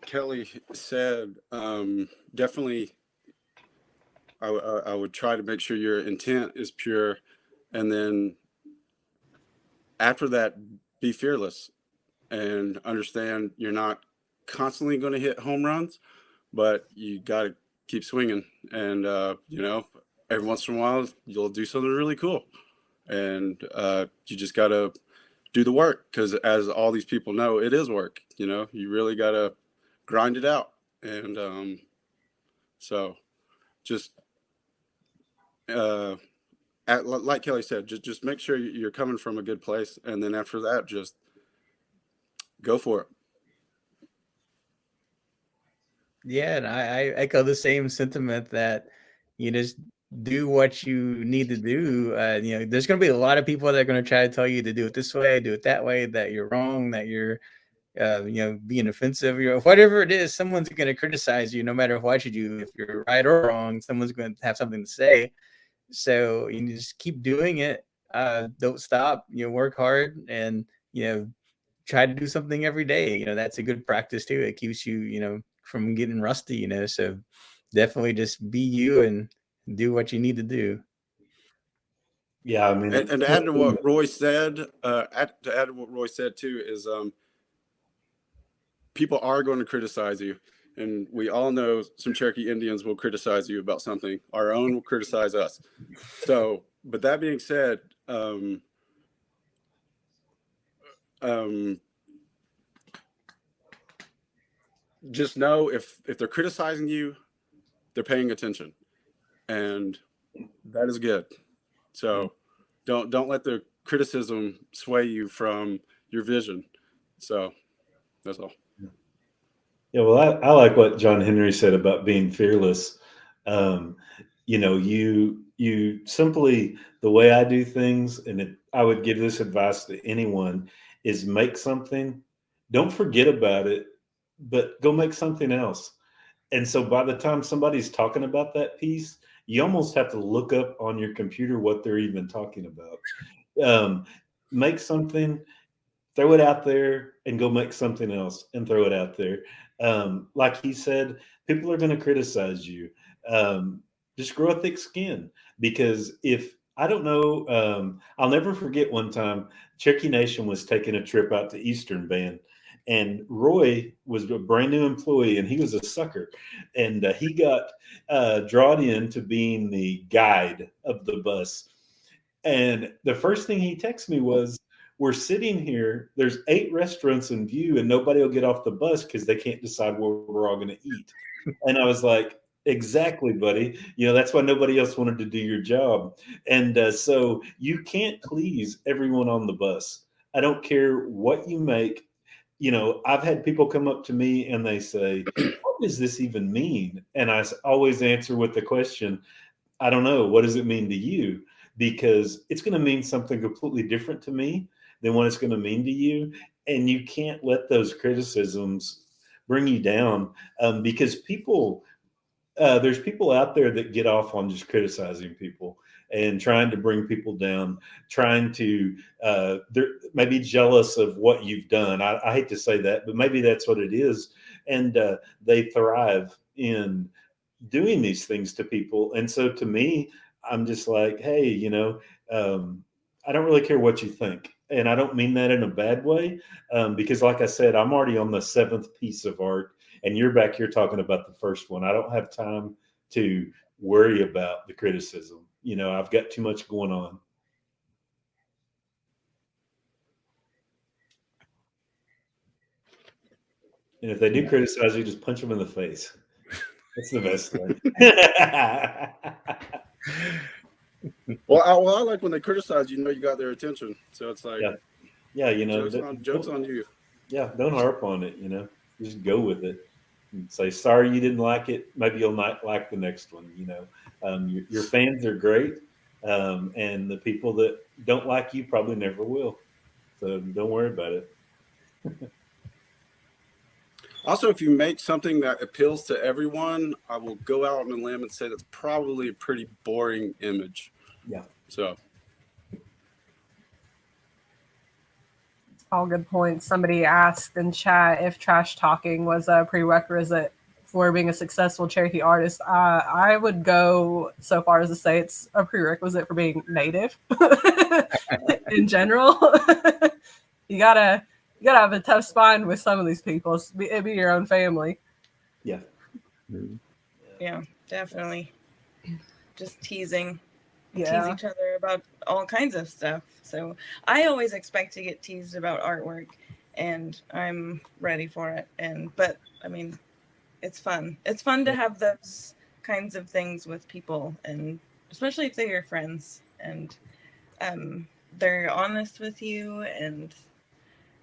Keli said, definitely I would try to make sure your intent is pure, and then after that, be fearless and understand you're not constantly going to hit home runs, but you got to keep swinging. And every once in a while you'll do something really cool, and you just got to do the work, because as all these people know, it is work. You really got to grind it out. And so just like Keli said, just make sure you're coming from a good place, and then after that, just go for it. Yeah, and I echo the same sentiment that you just do what you need to do. There's going to be a lot of people that are going to try to tell you to do it this way, do it that way, that you're wrong, that you're being offensive, whatever it is. Someone's going to criticize you no matter what you do. If you're right or wrong, someone's going to have something to say. So you just keep doing it. Don't stop. Work hard, and try to do something every day. That's a good practice too. It keeps you from getting rusty. So definitely just be you and do what you need to do. Yeah, I mean, and to add to what Roy said, too, is people are going to criticize you, and we all know some Cherokee Indians will criticize you about something. Our own will criticize us. So but that being said, just know if they're criticizing you, they're paying attention, and that is good. So don't let the criticism sway you from your vision. So that's all. Yeah, well, I like what John Henry said about being fearless. You know, you simply, the way I do things, and I would give this advice to anyone, is make something, don't forget about it, but go make something else. And so by the time somebody's talking about that piece, you almost have to look up on your computer what they're even talking about. Make something, throw it out there, and go make something else and throw it out there. Like he said, people are going to criticize you. Just grow a thick skin, because if I don't know, I'll never forget one time Cherokee Nation was taking a trip out to Eastern Band, and Roy was a brand new employee, and he was a sucker, and he got drawn into being the guide of the bus. And the first thing he texted me was, we're sitting here, there's 8 restaurants in view, and nobody will get off the bus because they can't decide where we're all going to eat. And I was like, exactly, buddy. You know, that's why nobody else wanted to do your job. And so you can't please everyone on the bus. I don't care what you make. You know, I've had people come up to me and they say, what does this even mean? And I always answer with the question, I don't know. What does it mean to you? Because it's going to mean something completely different to me than what it's going to mean to you. And you can't let those criticisms bring you down, because people, there's people out there that get off on just criticizing people and trying to bring people down, trying to, they're maybe jealous of what you've done. I hate to say that, but maybe that's what it is. And they thrive in doing these things to people. And so to me, I'm just like, hey, you know, I don't really care what you think. And I don't mean that in a bad way, because like I said, I'm already on the 7th piece of art, and you're back here talking about the first one. I don't have time to worry about the criticism. You know, I've got too much going on. And if they do criticize you, just punch them in the face. That's the best thing. Well, I like when they criticize you, you got their attention. So it's like, yeah, you know, jokes on you. Yeah, don't harp on it, you know, just go with it and say, sorry you didn't like it. Maybe you'll not like the next one, you know. Your fans are great, and the people that don't like you probably never will. So don't worry about it. Also, if you make something that appeals to everyone, I will go out on a limb and say that's probably a pretty boring image. Yeah. So. All good points. Somebody asked in chat if trash talking was a prerequisite for being a successful Cherokee artist. I would go so far as to say it's a prerequisite for being native in general. You gotta have a tough spine with some of these people. It'd be your own family. Yeah. Yeah, definitely. Just teasing. Yeah. Tease each other about all kinds of stuff. So I always expect to get teased about artwork, and I'm ready for it. But I mean, it's fun. It's fun to have those kinds of things with people, and especially if they're your friends and they're honest with you. And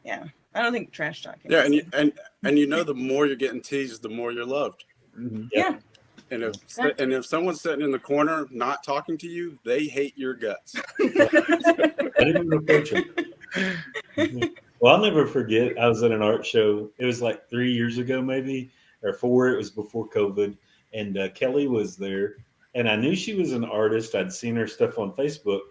yeah, I don't think trash talking. Yeah, and you know, the more you're getting teased, the more you're loved. Mm-hmm. Yeah. And if someone's sitting in the corner not talking to you, they hate your guts. I didn't even approach him. Well, I'll never forget. I was at an art show. It was like 3 years ago, maybe, or 4. It was before COVID, and Keli was there, and I knew she was an artist. I'd seen her stuff on Facebook,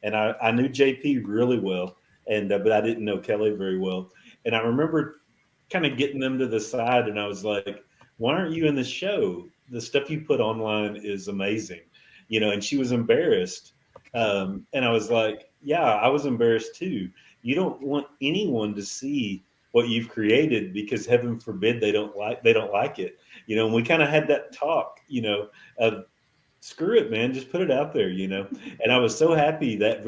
and I knew JP really well, and but I didn't know Keli very well. And I remember kind of getting them to the side, and I was like, "Why aren't you in the show? The stuff you put online is amazing," you know. And she was embarrassed, and I was like, "Yeah, I was embarrassed too. You don't want anyone to see what you've created because heaven forbid they don't like it, you know." And we kind of had that talk, you know, of screw it, man, just put it out there, And I was so happy that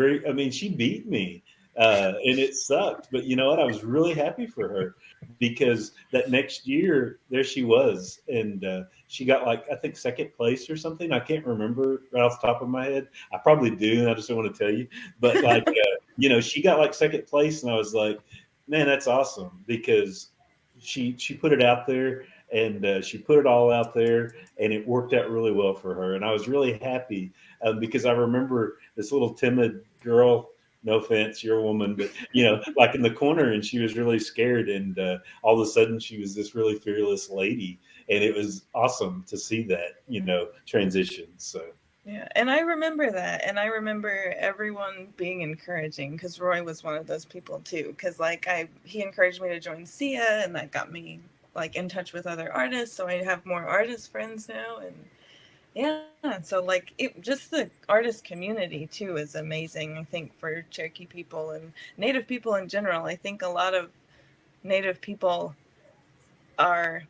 she beat me, and it sucked. But you know what? I was really happy for her because that next year there she was, and she got like I think second place or something. I can't remember right off the top of my head. I probably do, and I just don't want to tell you. But like, she got like second place, and I was like, man, that's awesome because she put it out there. And she put it all out there, and it worked out really well for her. And I was really happy because I remember this little timid girl. No offense, you're a woman, but like in the corner, and she was really scared. And all of a sudden, she was this really fearless lady, and it was awesome to see that transition. So. Yeah, and I remember that, and I remember everyone being encouraging because Roy was one of those people too. Because he encouraged me to join SIA, and that got me like in touch with other artists, so I have more artist friends now, and yeah, so like just the artist community too is amazing. I think for Cherokee people and Native people in general, I think a lot of Native people are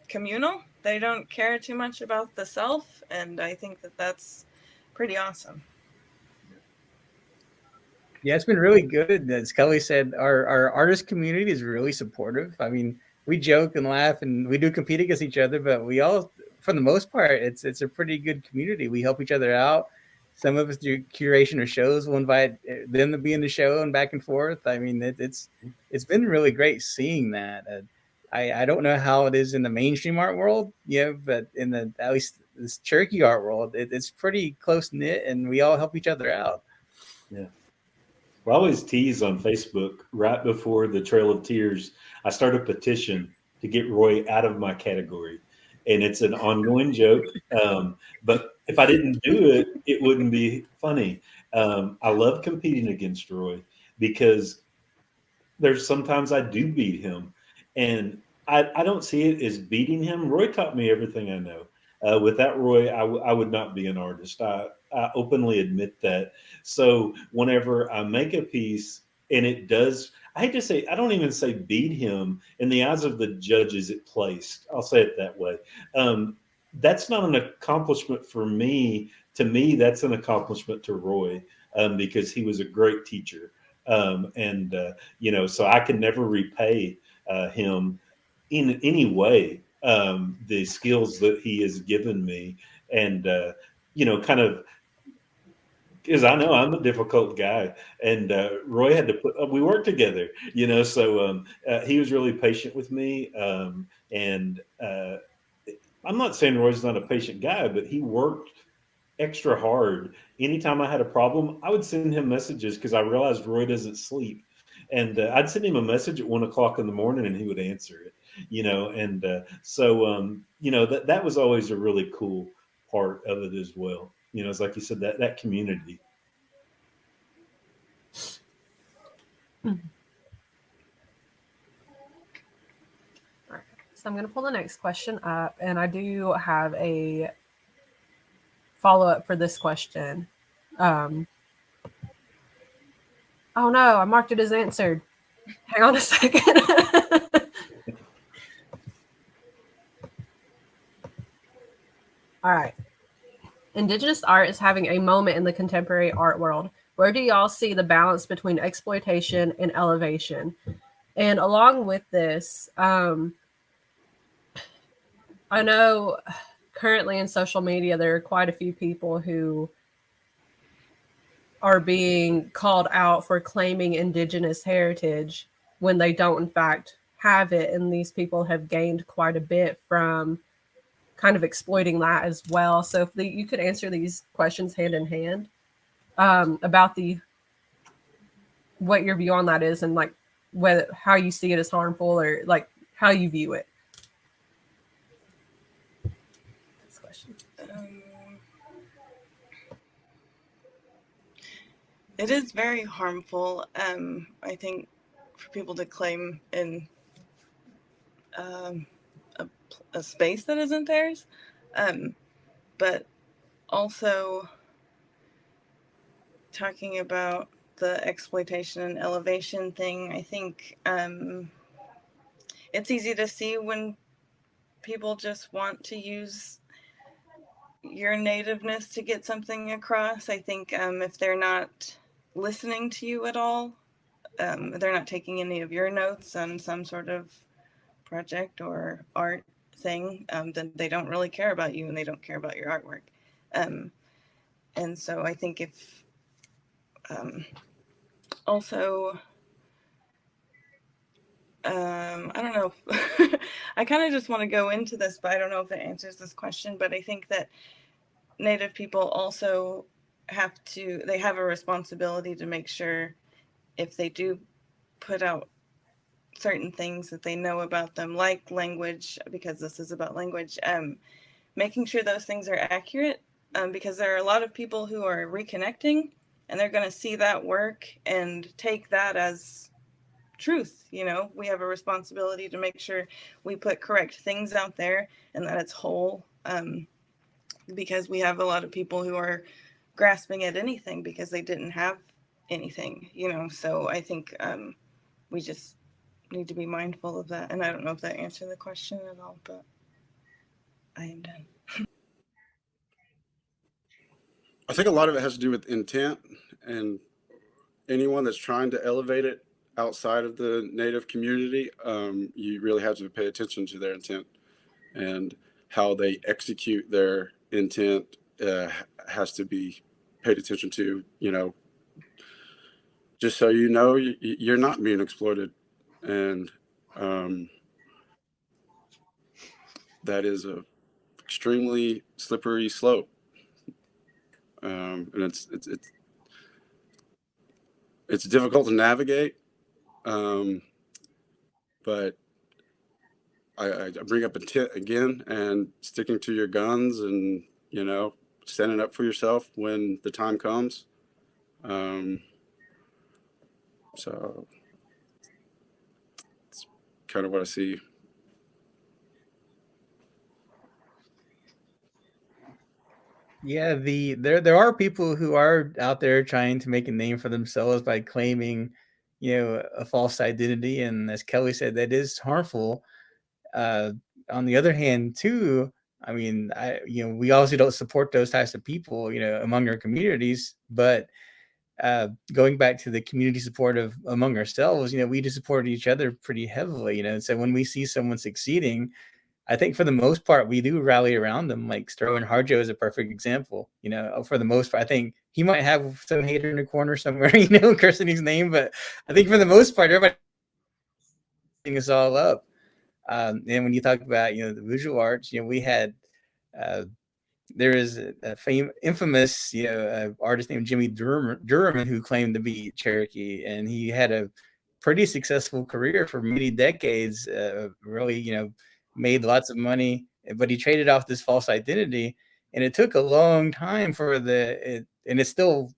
communal. They don't care too much about the self, and I think that that's pretty awesome. Yeah, it's been really good. As Keli said, our artist community is really supportive. I mean, we joke and laugh, and we do compete against each other, but we all, for the most part, it's a pretty good community. We help each other out. Some of us do curation of shows. We'll invite them to be in the show and back and forth. I mean, it's been really great seeing that. I don't know how it is in the mainstream art world, but in at least this Cherokee art world, it's pretty close knit, and we all help each other out. Yeah. Well, I always tease on Facebook right before the Trail of Tears. I start a petition to get Roy out of my category, and it's an ongoing joke. But if I didn't do it, it wouldn't be funny. I love competing against Roy because there's sometimes I do beat him, and I don't see it as beating him. Roy taught me everything I know. Without Roy, I would not be an artist. I openly admit that. So whenever I make a piece and it does, I hate to say, I don't even say beat him. In the eyes of the judges, it placed. I'll say it that way. That's not an accomplishment for me. To me, that's an accomplishment to Roy because he was a great teacher. So I can never repay him in any way the skills that he has given me, and kind of because I know I'm a difficult guy, and Roy had to we worked together, so he was really patient with me, and I'm not saying Roy's not a patient guy, but he worked extra hard. Anytime I had a problem, I would send him messages because I realized Roy doesn't sleep. And I'd send him a message at 1 o'clock in the morning and he would answer it, that was always a really cool part of it as well. It's like you said, that community. All right. So I'm going to pull the next question up, and I do have a follow-up for this question. Oh no, I marked it as answered. Hang on a second. All right. Indigenous art is having a moment in the contemporary art world. Where do y'all see the balance between exploitation and elevation? And along with this, I know currently in social media, there are quite a few people who are being called out for claiming Indigenous heritage when they don't, in fact, have it. And these people have gained quite a bit from kind of exploiting that as well. So if you could answer these questions hand in hand about what your view on that is, and like how you see it as harmful, or like how you view it. This question. It is very harmful, I think, for people to claim in a space that isn't theirs, but also talking about the exploitation and elevation thing, I think it's easy to see when people just want to use your nativeness to get something across. I think if they're not listening to you at all, they're not taking any of your notes on some sort of project or art thing, then they don't really care about you and they don't care about your artwork. And so I think if also, I don't know, I kind of just want to go into this, but I don't know if it answers this question, but I think that Native people also they have a responsibility to make sure if they do put out certain things that they know about them, like language, because this is about language, making sure those things are accurate, because there are a lot of people who are reconnecting and they're going to see that work and take that as truth. You know, we have a responsibility to make sure we put correct things out there and that it's whole, because we have a lot of people who are grasping at anything because they didn't have anything, you know. So I think we just need to be mindful of that. And I don't know if that answered the question at all, but I am done. I think a lot of it has to do with intent, and anyone that's trying to elevate it outside of the Native community, you really have to pay attention to their intent, and how they execute their intent has to be paid attention to, you know, just so you know you're not being exploited. And that is a extremely slippery slope. And it's difficult to navigate. But I bring up intent again, and sticking to your guns, and, you know, standing up for yourself when the time comes. So it's kind of what I see. Yeah, there are people who are out there trying to make a name for themselves by claiming, you know, a false identity, and as Keli said, that is harmful. On the other hand, too, I mean, we obviously don't support those types of people, you know, among our communities, but going back to the community support of among ourselves, you know, we just support each other pretty heavily, you know. So when we see someone succeeding, I think for the most part, we do rally around them. Like Stroh Harjo is a perfect example. You know, for the most part, I think he might have some hater in the corner somewhere, you know, cursing his name, but I think for the most part, everybody us all up. And when you talk about, you know, the visual arts, you know, we had there is a infamous, you know, artist named Jimmy Durham who claimed to be Cherokee, and he had a pretty successful career for many decades. Really, you know, made lots of money, but he traded off this false identity, and it took a long time for and it's still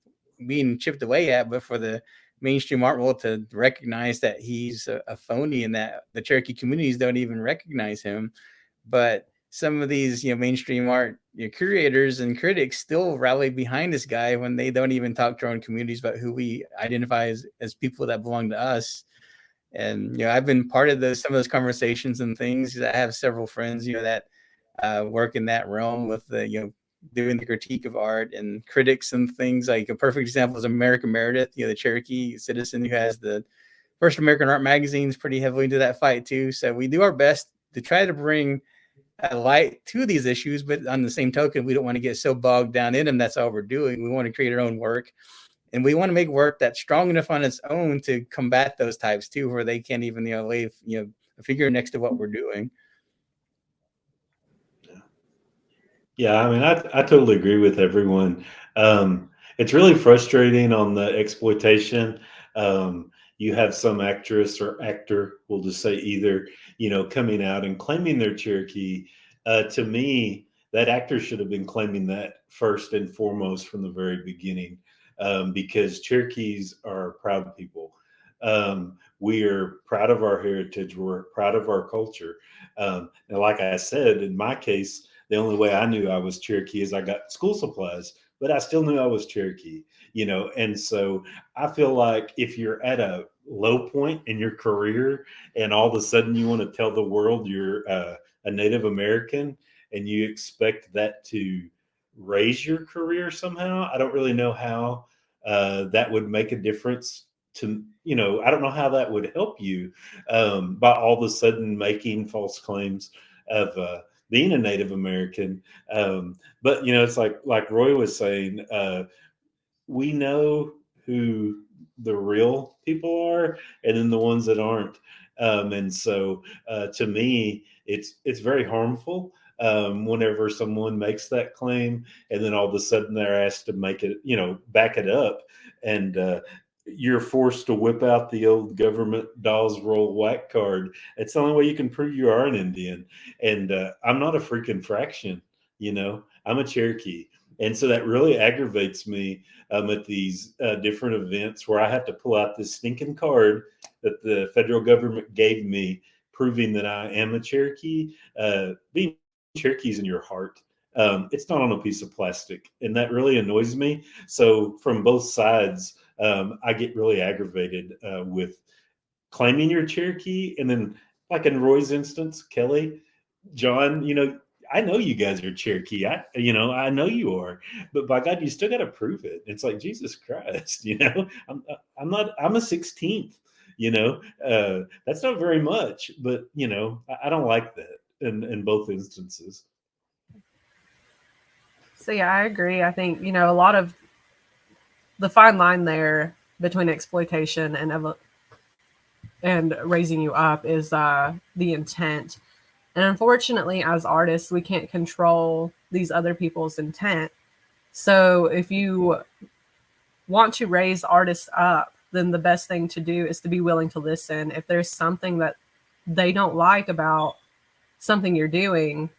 being chipped away at, but for the mainstream art world to recognize that he's a phony and that the Cherokee communities don't even recognize him. But some of these, you know, mainstream art, you know, curators and critics still rally behind this guy when they don't even talk to our own communities about who we identify as people that belong to us. And, you know, I've been part of some of those conversations and things. I have several friends, you know, that work in that realm with the, you know, doing the critique of art and critics and things. Like a perfect example is America Meredith, you know, the Cherokee citizen who has the first American art magazines, pretty heavily into that fight too. So we do our best to try to bring light to these issues, but on the same token, we don't want to get so bogged down in them. That's all we're doing. We want to create our own work, and we want to make work that's strong enough on its own to combat those types too, where they can't even, you know, lay, you know, a figure next to what we're doing. Yeah, I mean, I totally agree with everyone. It's really frustrating on the exploitation. You have some actress or actor, we'll just say either, you know, coming out and claiming they're Cherokee. To me, that actor should have been claiming that first and foremost from the very beginning, because Cherokees are proud people. We are proud of our heritage. We're proud of our culture. And like I said, in my case, the only way I knew I was Cherokee is I got school supplies, but I still knew I was Cherokee, you know. And so I feel like if you're at a low point in your career and all of a sudden you want to tell the world you're a Native American and you expect that to raise your career somehow. I don't really know how that would make a difference to, I don't know how that would help you by all of a sudden making false claims of being a Native American. But, it's like Roy was saying, we know who the real people are and then the ones that aren't. And so to me, it's very harmful whenever someone makes that claim and then all of a sudden they're asked to make it, back it up. And you're forced to whip out the old government dolls roll whack card. It's the only way you can prove you are an Indian. And I'm not a freaking fraction, I'm a Cherokee. And so that really aggravates me at these different events where I have to pull out this stinking card that the federal government gave me, proving that I am a Cherokee. Being Cherokee's in your heart. It's not on a piece of plastic. And that really annoys me. So from both sides, I get really aggravated with claiming you're Cherokee. And then like in Roy's instance, Keli, John, I know you guys are Cherokee. I know you are, but by God, you still got to prove it. It's like, Jesus Christ, I'm a 16th, that's not very much, but I don't like that in both instances. So yeah, I agree. I think, a lot of the fine line there between exploitation and raising you up is the intent. And unfortunately, as artists, we can't control these other people's intent. So if you want to raise artists up, then the best thing to do is to be willing to listen. If there's something that they don't like about something you're doing,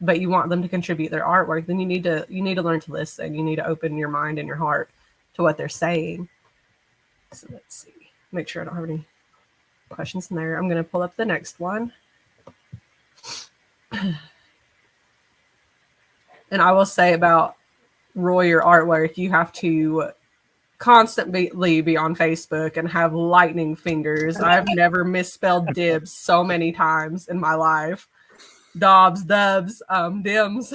but you want them to contribute their artwork, then you need to learn to listen. You need to open your mind and your heart to what they're saying. So let's see. Make sure I don't have any questions in there. I'm going to pull up the next one. And I will say about Roy, your artwork, you have to constantly be on Facebook and have lightning fingers. I've never misspelled dibs so many times in my life. Dobbs, dubs, dims.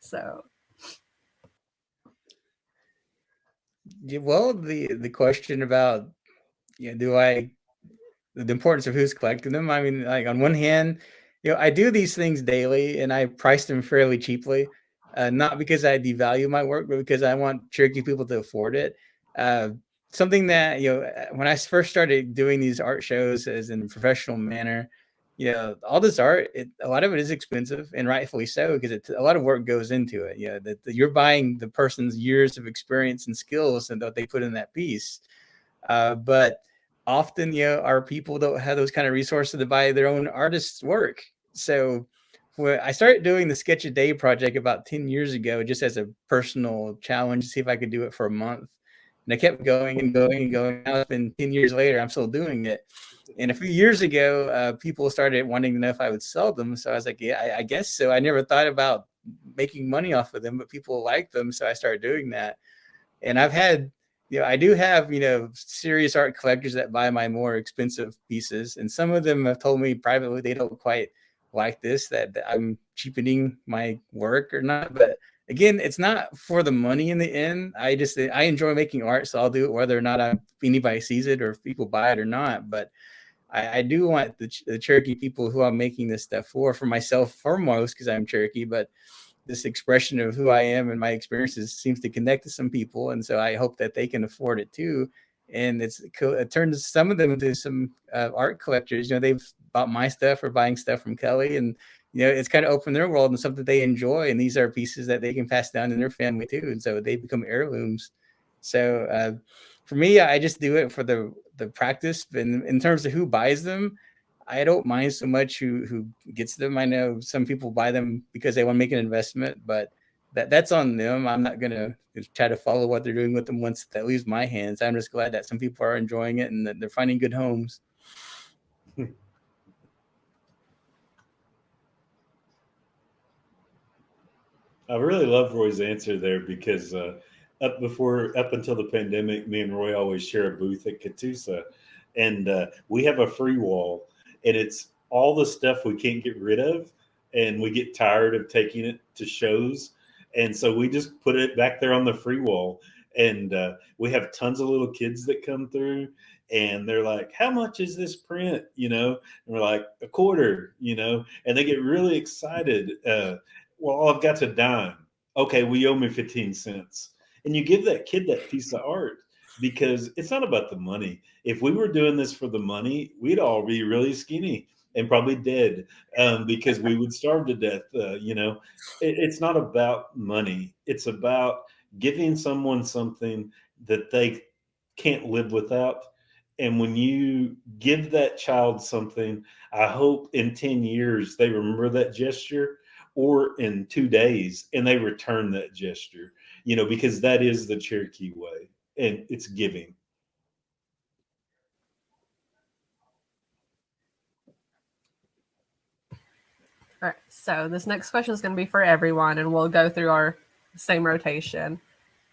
So. Well, the question about, the importance of who's collecting them. I mean, like on one hand, I do these things daily and I price them fairly cheaply, not because I devalue my work, but because I want Cherokee people to afford it. Something that, when I first started doing these art shows as in a professional manner, all this art, a lot of it is expensive, and rightfully so, because a lot of work goes into it. That you're buying the person's years of experience and skills and what they put in that piece. But often, our people don't have those kind of resources to buy their own artist's work. So when I started doing the Sketch a Day project about 10 years ago, just as a personal challenge to see if I could do it for a month. And I kept going and going and going. Now it's been 10 years later, I'm still doing it. And a few years ago, people started wanting to know if I would sell them. So I was like, yeah, I guess so. I never thought about making money off of them, but people like them. So I started doing that. And I've had, I do have, serious art collectors that buy my more expensive pieces. And some of them have told me privately they don't quite like this, that I'm cheapening my work or not. But again, it's not for the money in the end. I enjoy making art, so I'll do it whether or not anybody sees it or if people buy it or not. But I do want the Cherokee people who I'm making this stuff for myself foremost, because I'm Cherokee, but this expression of who I am and my experiences seems to connect to some people. And so I hope that they can afford it too. And it turns some of them into some art collectors. They've bought my stuff or buying stuff from Keli, and it's kind of opened their world and something they enjoy. And these are pieces that they can pass down in their family too. And so they become heirlooms. So for me, I just do it for the practice. And in terms of who buys them, I don't mind so much who gets them. I know some people buy them because they want to make an investment, but that's on them. I'm not going to try to follow what they're doing with them once that leaves my hands. I'm just glad that some people are enjoying it and that they're finding good homes. I really love Roy's answer there, because up until the pandemic, me and Roy always share a booth at Catoosa, and we have a free wall, and it's all the stuff we can't get rid of, and we get tired of taking it to shows. And so we just put it back there on the free wall. And we have tons of little kids that come through, and they're like, how much is this print? And we're like, $0.25, and they get really excited. Well, I've got a dime. Okay, well, you owe me 15 cents. And you give that kid that piece of art, because it's not about the money. If we were doing this for the money, we'd all be really skinny and probably dead, because we would starve to death. It's not about money. It's about giving someone something that they can't live without. And when you give that child something, I hope in 10 years they remember that gesture, or in 2 days, and they return that gesture, because that is the Cherokee way, and it's giving. All right, so this next question is going to be for everyone, and we'll go through our same rotation.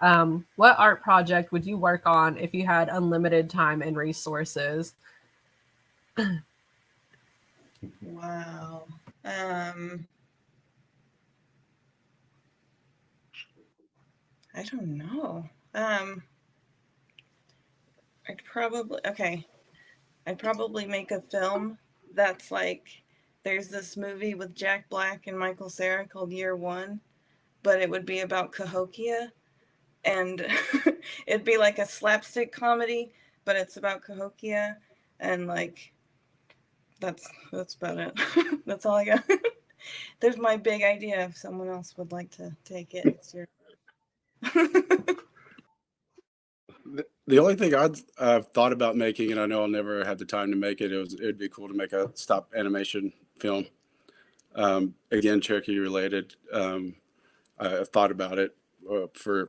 What art project would you work on if you had unlimited time and resources? Wow. I don't know. I'd probably make a film that's like, there's this movie with Jack Black and Michael Cera called Year One, but it would be about Cahokia, and it'd be like a slapstick comedy, but it's about Cahokia, and like, that's about it. That's all I got. There's my big idea. If someone else would like to take it, it's your. The only thing I've thought about making, and I know I'll never have the time to make it, it'd be cool to make a stop animation film. Again, Cherokee related. I've thought about it for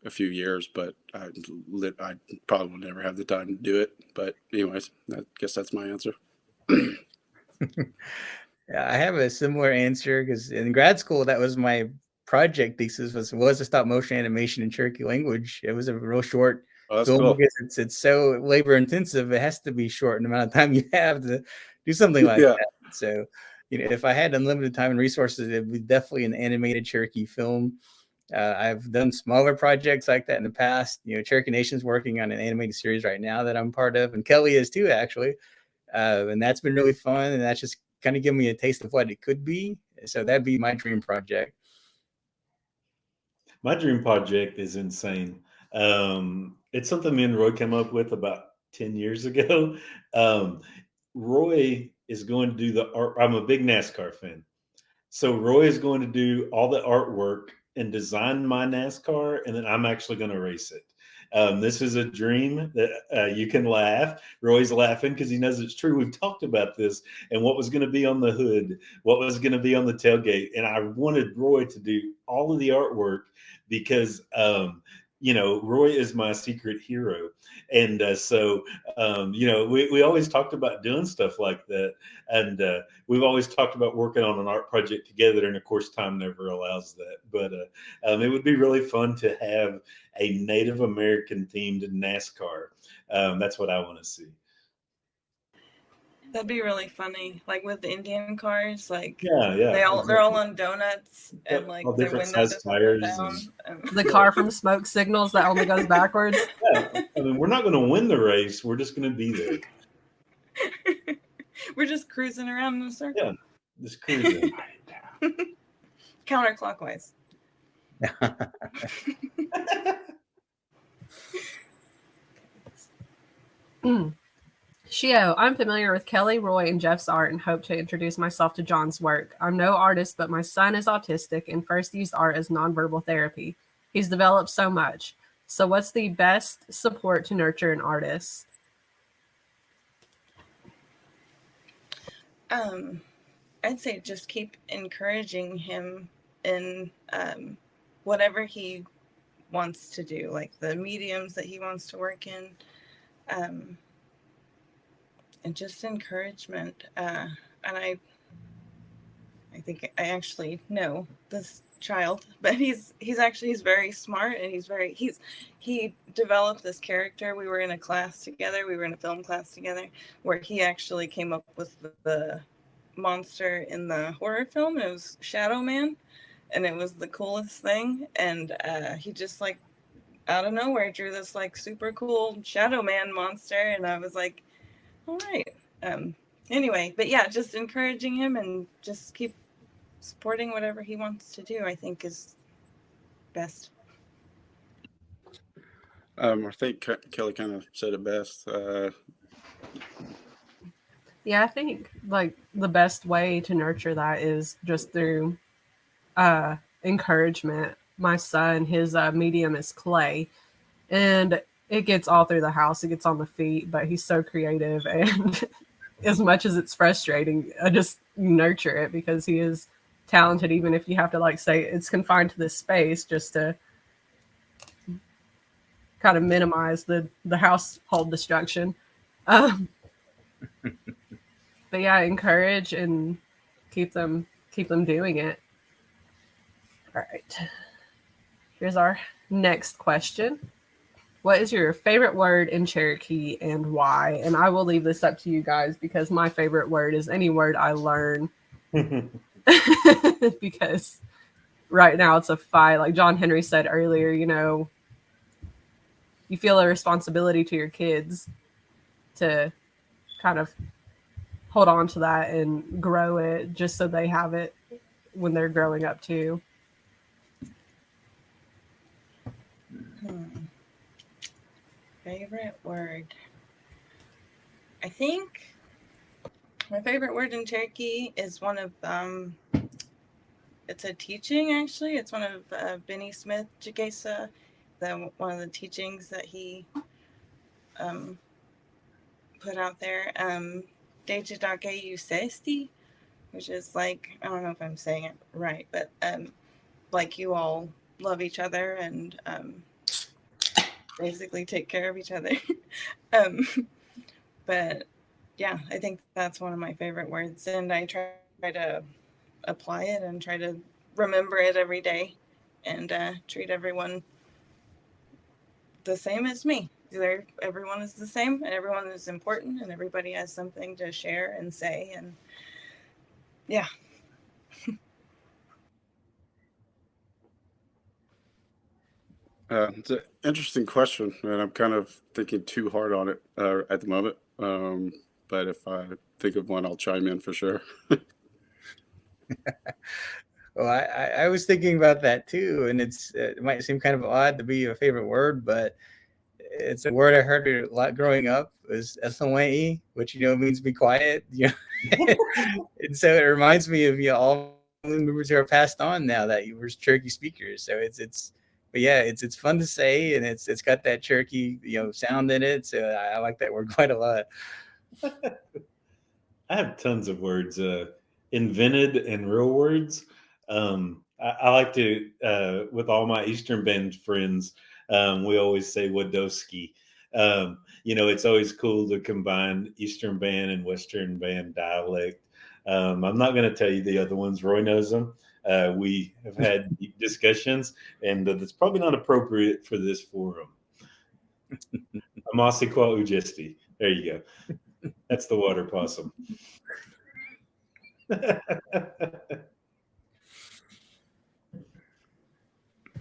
a few years, but I probably will never have the time to do it. But anyways, I guess that's my answer. Yeah, I have a similar answer, because in grad school, that was my project thesis, was a stop motion animation in Cherokee language. It was a real short film, cool. because it's so labor intensive. It has to be short in the amount of time you have to do something like that. So, if I had unlimited time and resources, it would be definitely an animated Cherokee film. I've done smaller projects like that in the past. Cherokee Nation's working on an animated series right now that I'm part of, and Keli is too, actually. And that's been really fun, and that's just kind of give me a taste of what it could be. So that'd be my dream project. My dream project is insane. It's something me and Roy came up with about 10 years ago. Roy is going to do the art. I'm a big NASCAR fan. So Roy is going to do all the artwork and design my NASCAR, and then I'm actually going to race it. This is a dream that you can laugh. Roy's laughing because he knows it's true. We've talked about this and what was going to be on the hood, what was going to be on the tailgate. And I wanted Roy to do all of the artwork because, Roy is my secret hero. And we always talked about doing stuff like that. And we've always talked about working on an art project together. And of course, time never allows that. But it would be really fun to have a Native American themed NASCAR. That's what I want to see. That'd be really funny, like with the Indian cars, like yeah, they're all on donuts, and like all their different windows size tires down. The car from smoke signals that only goes backwards. Yeah, I mean, we're not going to win the race. We're just going to be there. We're just cruising around in a circle. Yeah, just cruising. Counterclockwise. Shio, I'm familiar with Keli, Roy, and Jeff's art and hope to introduce myself to John's work. I'm no artist, but my son is autistic and first used art as nonverbal therapy. He's developed so much. So what's the best support to nurture an artist? I'd say just keep encouraging him in whatever he wants to do, like the mediums that he wants to work in. And just encouragement. And I think I actually know this child, but he's very smart, and he developed this character. We were in a class together. We were in a film class together where he actually came up with monster in the horror film. It was Shadow Man, and it was the coolest thing. And he just like out of nowhere drew this like super cool Shadow Man monster, and I was like, all right. Anyway, but yeah, just encouraging him and just keep supporting whatever he wants to do, I think is best. I think Keli kind of said it best. Yeah, I think like the best way to nurture that is just through encouragement. My son, his medium is clay, and it gets all through the house. It gets on the feet, but he's so creative, and as much as it's frustrating, I just nurture it because he is talented. Even if you have to like say it's confined to this space, just to kind of minimize the household destruction. But yeah, encourage and keep them doing it. All right. Here's our next question. What is your favorite word in Cherokee and why? And I will leave this up to you guys because my favorite word is any word I learn. Because right now it's a fight. Like John Henry said earlier, you know, you feel a responsibility to your kids to kind of hold on to that and grow it just so they have it when they're growing up too. Favorite word. I think my favorite word in Cherokee is one of, it's a teaching actually. It's one of Benny Smith Jigesa, one of the teachings that he put out there. Dejidake Usesti, which is like, I don't know if I'm saying it right, but like you all love each other and basically take care of each other. But yeah, I think that's one of my favorite words, and I try to apply it and try to remember it every day and treat everyone the same as me. Everyone is the same and everyone is important and everybody has something to share and say, and yeah. It's an interesting question, and I'm kind of thinking too hard on it at the moment. But if I think of one, I'll chime in for sure. Well, I was thinking about that too, and it might seem kind of odd to be a favorite word, but it's a word I heard a lot growing up. Was "esawai," which means be quiet. And so it reminds me of all the members who are passed on now that you were Cherokee speakers. So but yeah, it's fun to say, and it's got that Cherokee sound in it. So I like that word quite a lot. I have tons of words, invented and real words. I like to, with all my Eastern Band friends, we always say Wadowski. It's always cool to combine Eastern Band and Western Band dialect. I'm not going to tell you the other ones. Roy knows them. We have had deep discussions, and it's probably not appropriate for this forum. Amasikwa Ujesti. There you go. That's the water possum.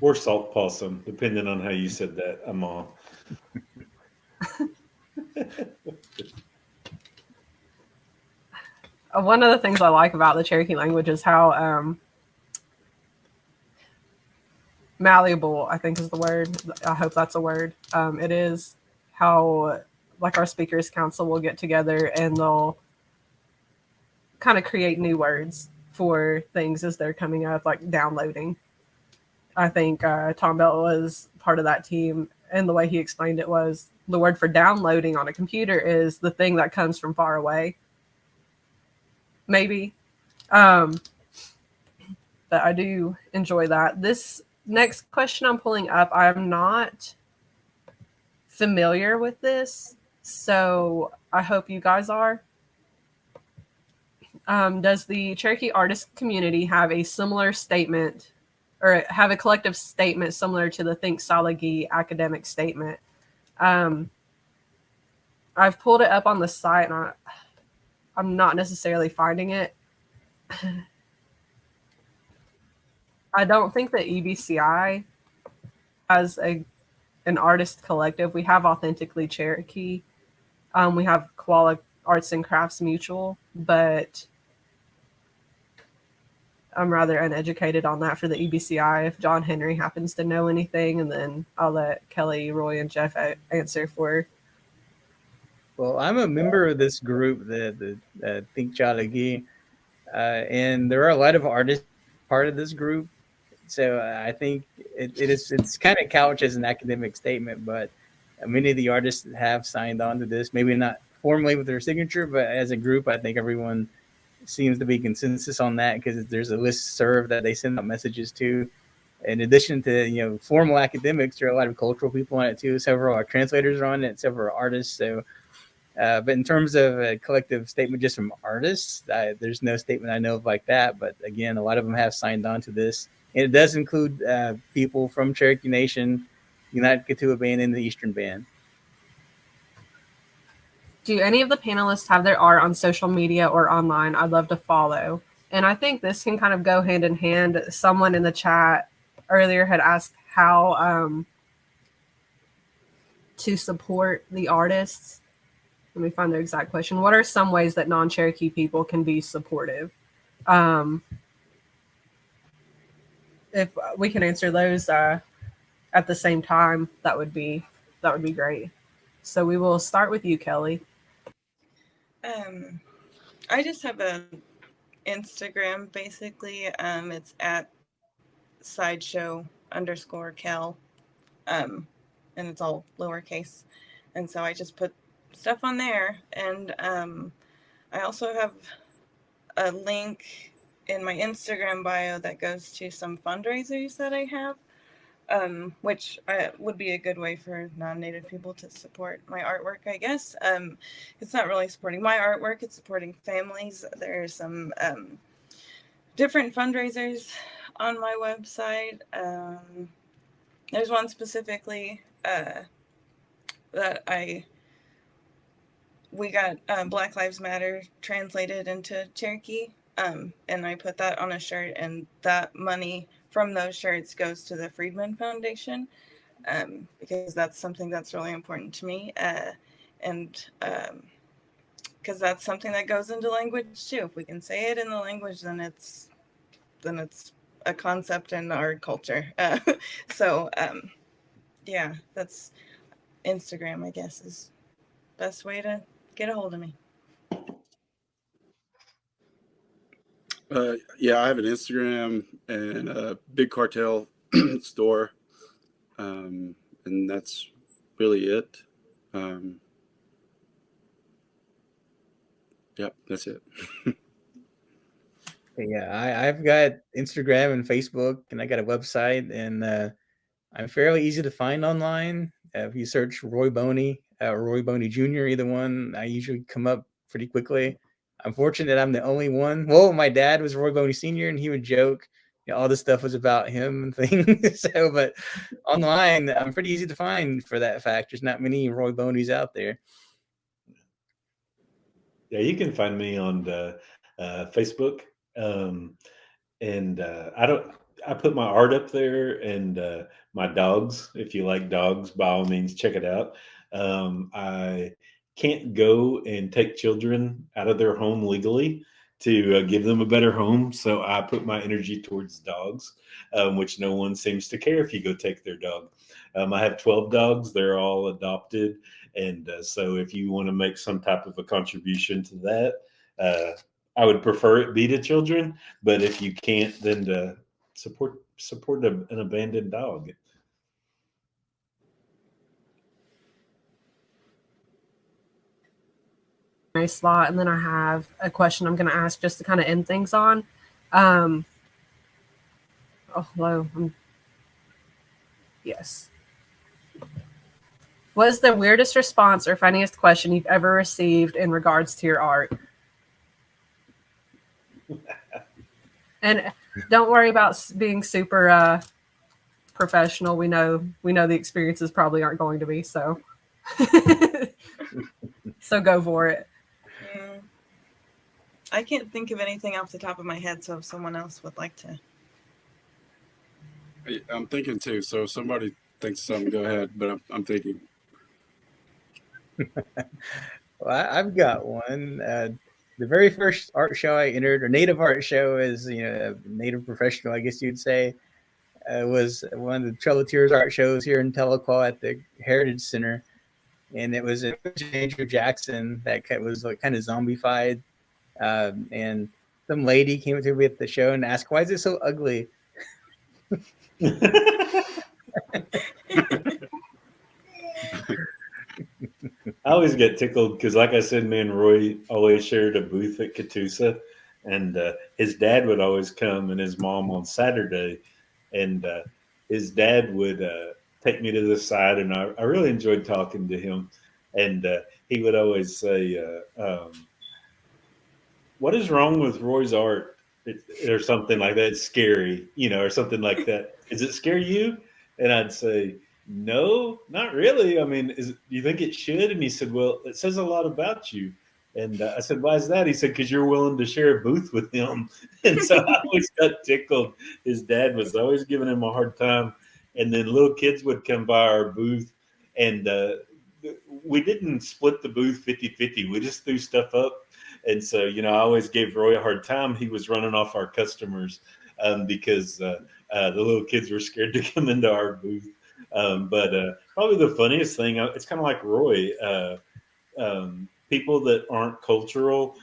Or salt possum, depending on how you said that, Amal. One of the things I like about the Cherokee language is how malleable, I think is the word. I hope that's a word. It is how, like, our Speakers Council will get together and they'll kind of create new words for things as they're coming up, like downloading. I think Tom Belt was part of that team, and the way he explained it was the word for downloading on a computer is the thing that comes from far away. Maybe. But I do enjoy that. This next question I'm pulling up, I'm not familiar with this, so I hope you guys are. Does the Cherokee artist community have a similar statement or have a collective statement similar to the Think Salagi academic statement? I've pulled it up on the site and I'm not necessarily finding it. I don't think that EBCI has an artist collective. We have Authentically Cherokee. We have Koala Arts and Crafts Mutual, but I'm rather uneducated on that for the EBCI. If John Henry happens to know anything, and then I'll let Keli, Roy, and Jeff answer for. Well, I'm a member of this group, the Think Cherokee, and there are a lot of artists part of this group. So I think it's kind of couched as an academic statement, but many of the artists have signed on to this. Maybe not formally with their signature, but as a group, I think everyone seems to be consensus on that because there's a listserv that they send out messages to. In addition to formal academics, there are a lot of cultural people on it too. Several translators are on it, several artists. So, but in terms of a collective statement just from artists, there's no statement I know of like that. But again, a lot of them have signed on to this. And it does include people from Cherokee Nation, United Kituwa Band, and the Eastern Band. Do any of the panelists have their art on social media or online? I'd love to follow. And I think this can kind of go hand in hand. Someone in the chat earlier had asked how to support the artists. Let me find their exact question. What are some ways that non-Cherokee people can be supportive? If we can answer those at the same time, that would be great. So we will start with you, Keli. I just have a Instagram basically. It's at sideshow_Kel, and it's all lowercase. And so I just put stuff on there, and I also have a link in my Instagram bio that goes to some fundraisers that I have, which would be a good way for non-Native people to support my artwork, I guess. It's not really supporting my artwork, it's supporting families. There's some different fundraisers on my website. There's one specifically that we got Black Lives Matter translated into Cherokee, and I put that on a shirt, and that money from those shirts goes to the Friedman Foundation, because that's something that's really important to me, and because that's something that goes into language too. If we can say it in the language, then it's a concept in our culture. So yeah, that's Instagram, I guess, is best way to get a hold of me. Yeah, I have an Instagram and a Big Cartel store, and that's really it. Yep, that's it. Yeah, I've got Instagram and Facebook, and I got a website, and I'm fairly easy to find online. If you search Roy Boney, Roy Boney Jr., either one, I usually come up pretty quickly. I'm fortunate I'm the only one. Well, my dad was Roy Boney Sr., and he would joke, all this stuff was about him and things. So, but online, I'm pretty easy to find for that fact. There's not many Roy Boneys out there. Yeah, you can find me on the Facebook, and I put my art up there, and my dogs. If you like dogs, by all means, check it out. I can't go and take children out of their home legally to give them a better home, so I put my energy towards dogs, which no one seems to care if you go take their dog. I have 12 dogs. They're all adopted. And so if you want to make some type of a contribution to that, I would prefer it be to children. But if you can't, then to support an abandoned dog. Nice slot. And then I have a question I'm going to ask just to kind of end things on. Hello. Yes. What is the weirdest response or funniest question you've ever received in regards to your art? And don't worry about being super professional. We know the experiences probably aren't going to be, so so go for it. I can't think of anything off the top of my head, so if someone else would like to. I'm thinking too. So if somebody thinks something, go ahead. But I'm thinking. Well, I've got one. The very first art show I entered, or native art show, as a native professional, I guess you'd say, was one of the Trail of Tears art shows here in Tahlequah at the Heritage Center, and it was a Andrew Jackson that was like kind of zombified, and some lady came up to me at the show and asked, "Why is it so ugly?" I always get tickled because, like I said, me and Roy always shared a booth at Catoosa, and his dad would always come and his mom on Saturday, and his dad would take me to the side, and I really enjoyed talking to him, and he would always say, "What is wrong with Roy's art?" Or something like that. It's scary, or something like that. Does it scare you? And I'd say, no, not really. I mean, do you think it should? And he said, well, it says a lot about you. And I said, why is that? He said, because you're willing to share a booth with him. And so I always got tickled. His dad was always giving him a hard time. And then little kids would come by our booth, and we didn't split the booth 50-50. We just threw stuff up. And so, I always gave Roy a hard time. He was running off our customers because the little kids were scared to come into our booth. But probably the funniest thing, it's kind of like Roy, people that aren't cultural,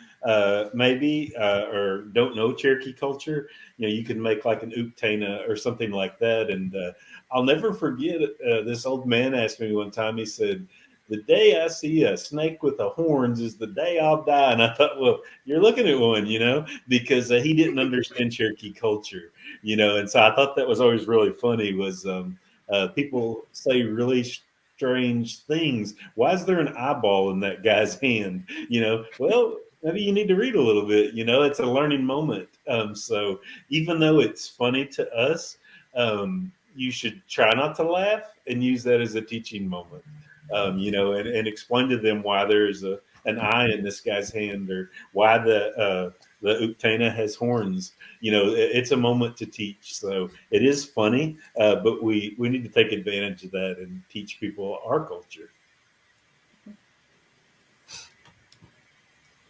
maybe, or don't know Cherokee culture, you can make like an uktana or something like that. And I'll never forget, this old man asked me one time, he said, the day I see a snake with the horns is the day I'll die. And I thought, well, you're looking at one, because he didn't understand Cherokee culture, and so I thought that was always really funny was people say really strange things. Why is there an eyeball in that guy's hand? Well, maybe you need to read a little bit, it's a learning moment. So even though it's funny to us, you should try not to laugh and use that as a teaching moment. And explain to them why there's an eye in this guy's hand, or why the uktana has horns. It's a moment to teach. So it is funny, but we need to take advantage of that and teach people our culture.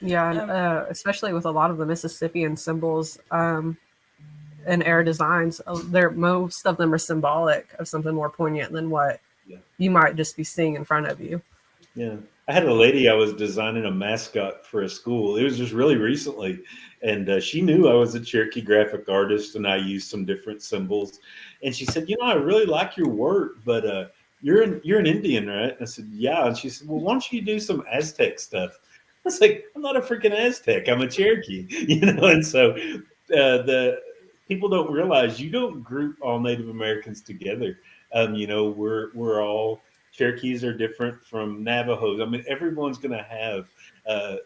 Yeah, especially with a lot of the Mississippian symbols and air designs, most of them are symbolic of something more poignant than what you might just be seeing in front of you. Yeah. I had a lady, I was designing a mascot for a school. It was just really recently. And she knew I was a Cherokee graphic artist and I used some different symbols. And she said, I really like your work, but you're an Indian, right? And I said, yeah. And she said, well, why don't you do some Aztec stuff? I was like, I'm not a freaking Aztec. I'm a Cherokee, And so the people don't realize you don't group all Native Americans together. We're all Cherokees are different from Navajos. I mean, everyone's going to have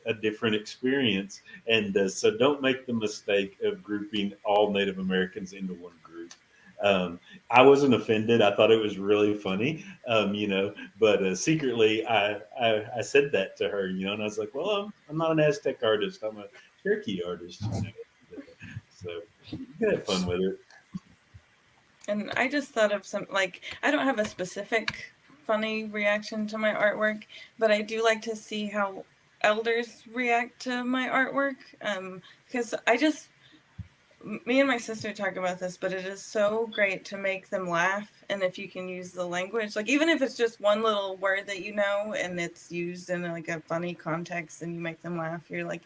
a different experience. And so don't make the mistake of grouping all Native Americans into one group. I wasn't offended. I thought it was really funny, but secretly I said that to her, and I was like, well, I'm not an Aztec artist. I'm a Cherokee artist. So you can have fun with it. And I just thought of I don't have a specific funny reaction to my artwork, but I do like to see how elders react to my artwork. Because me and my sister talk about this, but it is so great to make them laugh. And if you can use the language, even if it's just one little word that and it's used in a funny context and you make them laugh, you're like,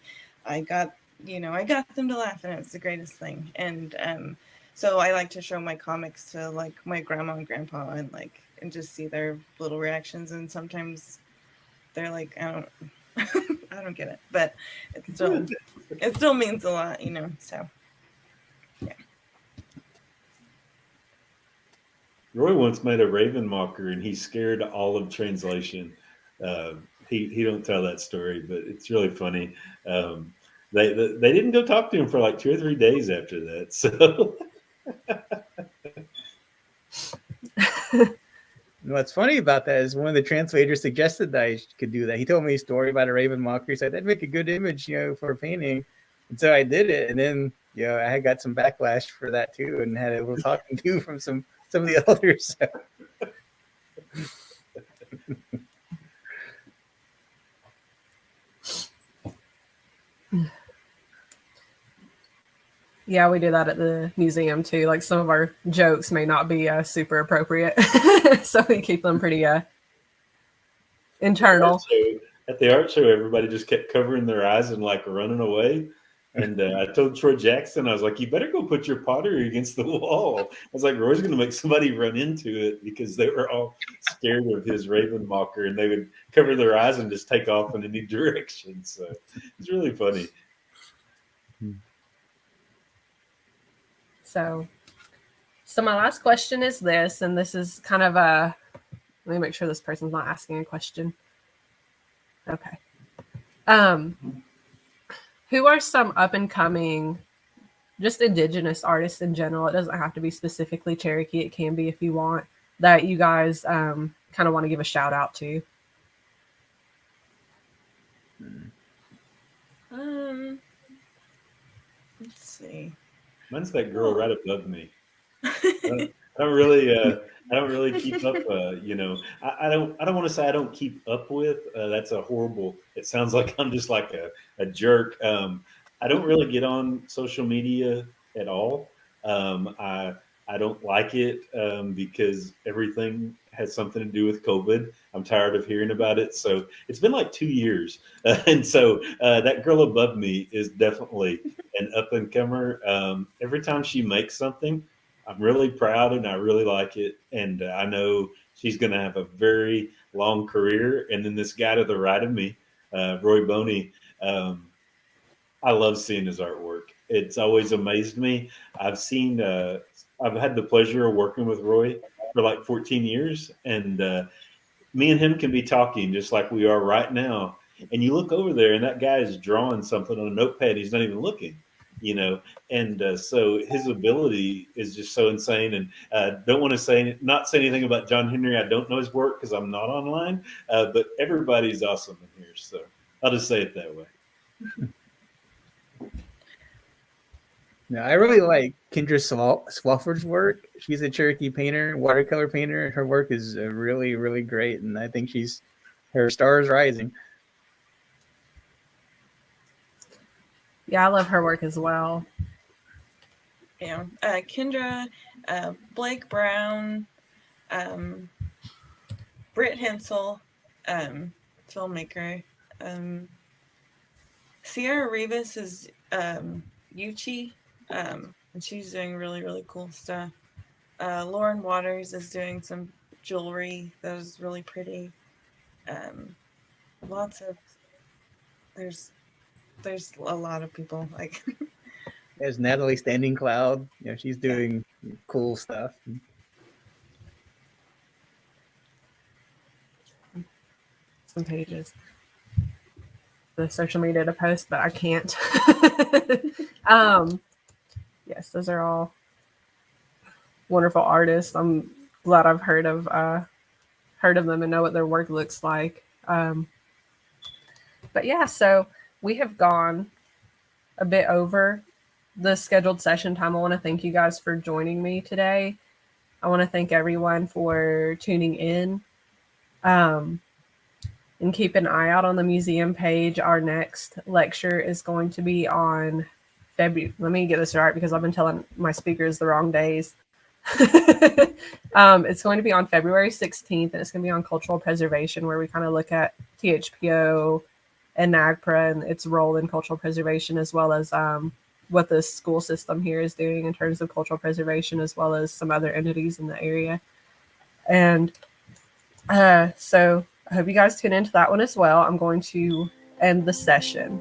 I got them to laugh, and it's the greatest thing. And so I like to show my comics to my grandma and grandpa and just see their little reactions. And sometimes they're like, I don't get it, but it still means a lot, so yeah. Roy once made a raven mocker and he scared all of translation. He don't tell that story, but it's really funny. They didn't go talk to him for 2 or 3 days after that. So what's funny about that is one of the translators suggested that I could do that. He told me a story about a raven mocker. He said that'd make a good image, for a painting. And so I did it, and then I had got some backlash for that too, and had a little talking to from some of the elders. Yeah, we do that at the museum too. Like some of our jokes may not be super appropriate, so we keep them pretty internal. At the art show, everybody just kept covering their eyes and like running away. And I told Troy Jackson, I was like, you better go put your pottery against the wall. I was like, Roy's going to make somebody run into it, because they were all scared of his raven mocker, and they would cover their eyes and just take off in any direction. So it's really funny. So my last question is this, and this is kind of let me make sure this person's not asking a question. Okay. Who are some up and coming, just Indigenous artists in general? It doesn't have to be specifically Cherokee. It can be if you want, that you guys kind of want to give a shout out to. Let's see. Mine's that girl right above me. I don't really keep up. I don't want to say I don't keep up with. That's a horrible. It sounds like I'm just like a jerk. I don't really get on social media at all. I don't like it because everything has something to do with COVID. I'm tired of hearing about it. So it's been like 2 years. And so that girl above me is definitely an up and comer. Every time she makes something, I'm really proud and I really like it. And I know she's going to have a very long career. And then this guy to the right of me, Roy Boney, I love seeing his artwork. It's always amazed me. I've had the pleasure of working with Roy for like 14 years. And me and him can be talking just like we are right now. And you look over there and that guy is drawing something on a notepad. He's not even looking. And so his ability is just so insane. And don't want to not say anything about John Henry. I don't know his work because I'm not online, but everybody's awesome in here. So I'll just say it that way. No, I really like Kendra Swafford's work. She's a Cherokee painter, watercolor painter. Her work is really, really great. And I think her star is rising. Yeah, I love her work as well. Yeah, Kendra, Blake Brown, Britt Hensel, filmmaker. Sierra Rivas is Yuchi, and she's doing really, really cool stuff. Lauren Waters is doing some jewelry that is really pretty. There's a lot of people like. There's Natalie Standing Cloud. She's doing cool stuff. Some pages, the social media to post, but I can't. Yes, those are all wonderful artists. I'm glad I've heard of them and know what their work looks like. But yeah, so we have gone a bit over the scheduled session time. I want to thank you guys for joining me today. I want to thank everyone for tuning in. And keep an eye out on the museum page. Our next lecture is going to be on February. Let me get this right because I've been telling my speakers the wrong days. It's going to be on February 16th, and it's going to be on cultural preservation, where we kind of look at THPO and NAGPRA and its role in cultural preservation, as well as what the school system here is doing in terms of cultural preservation, as well as some other entities in the area. And so I hope you guys tune into that one as well. I'm going to end the session.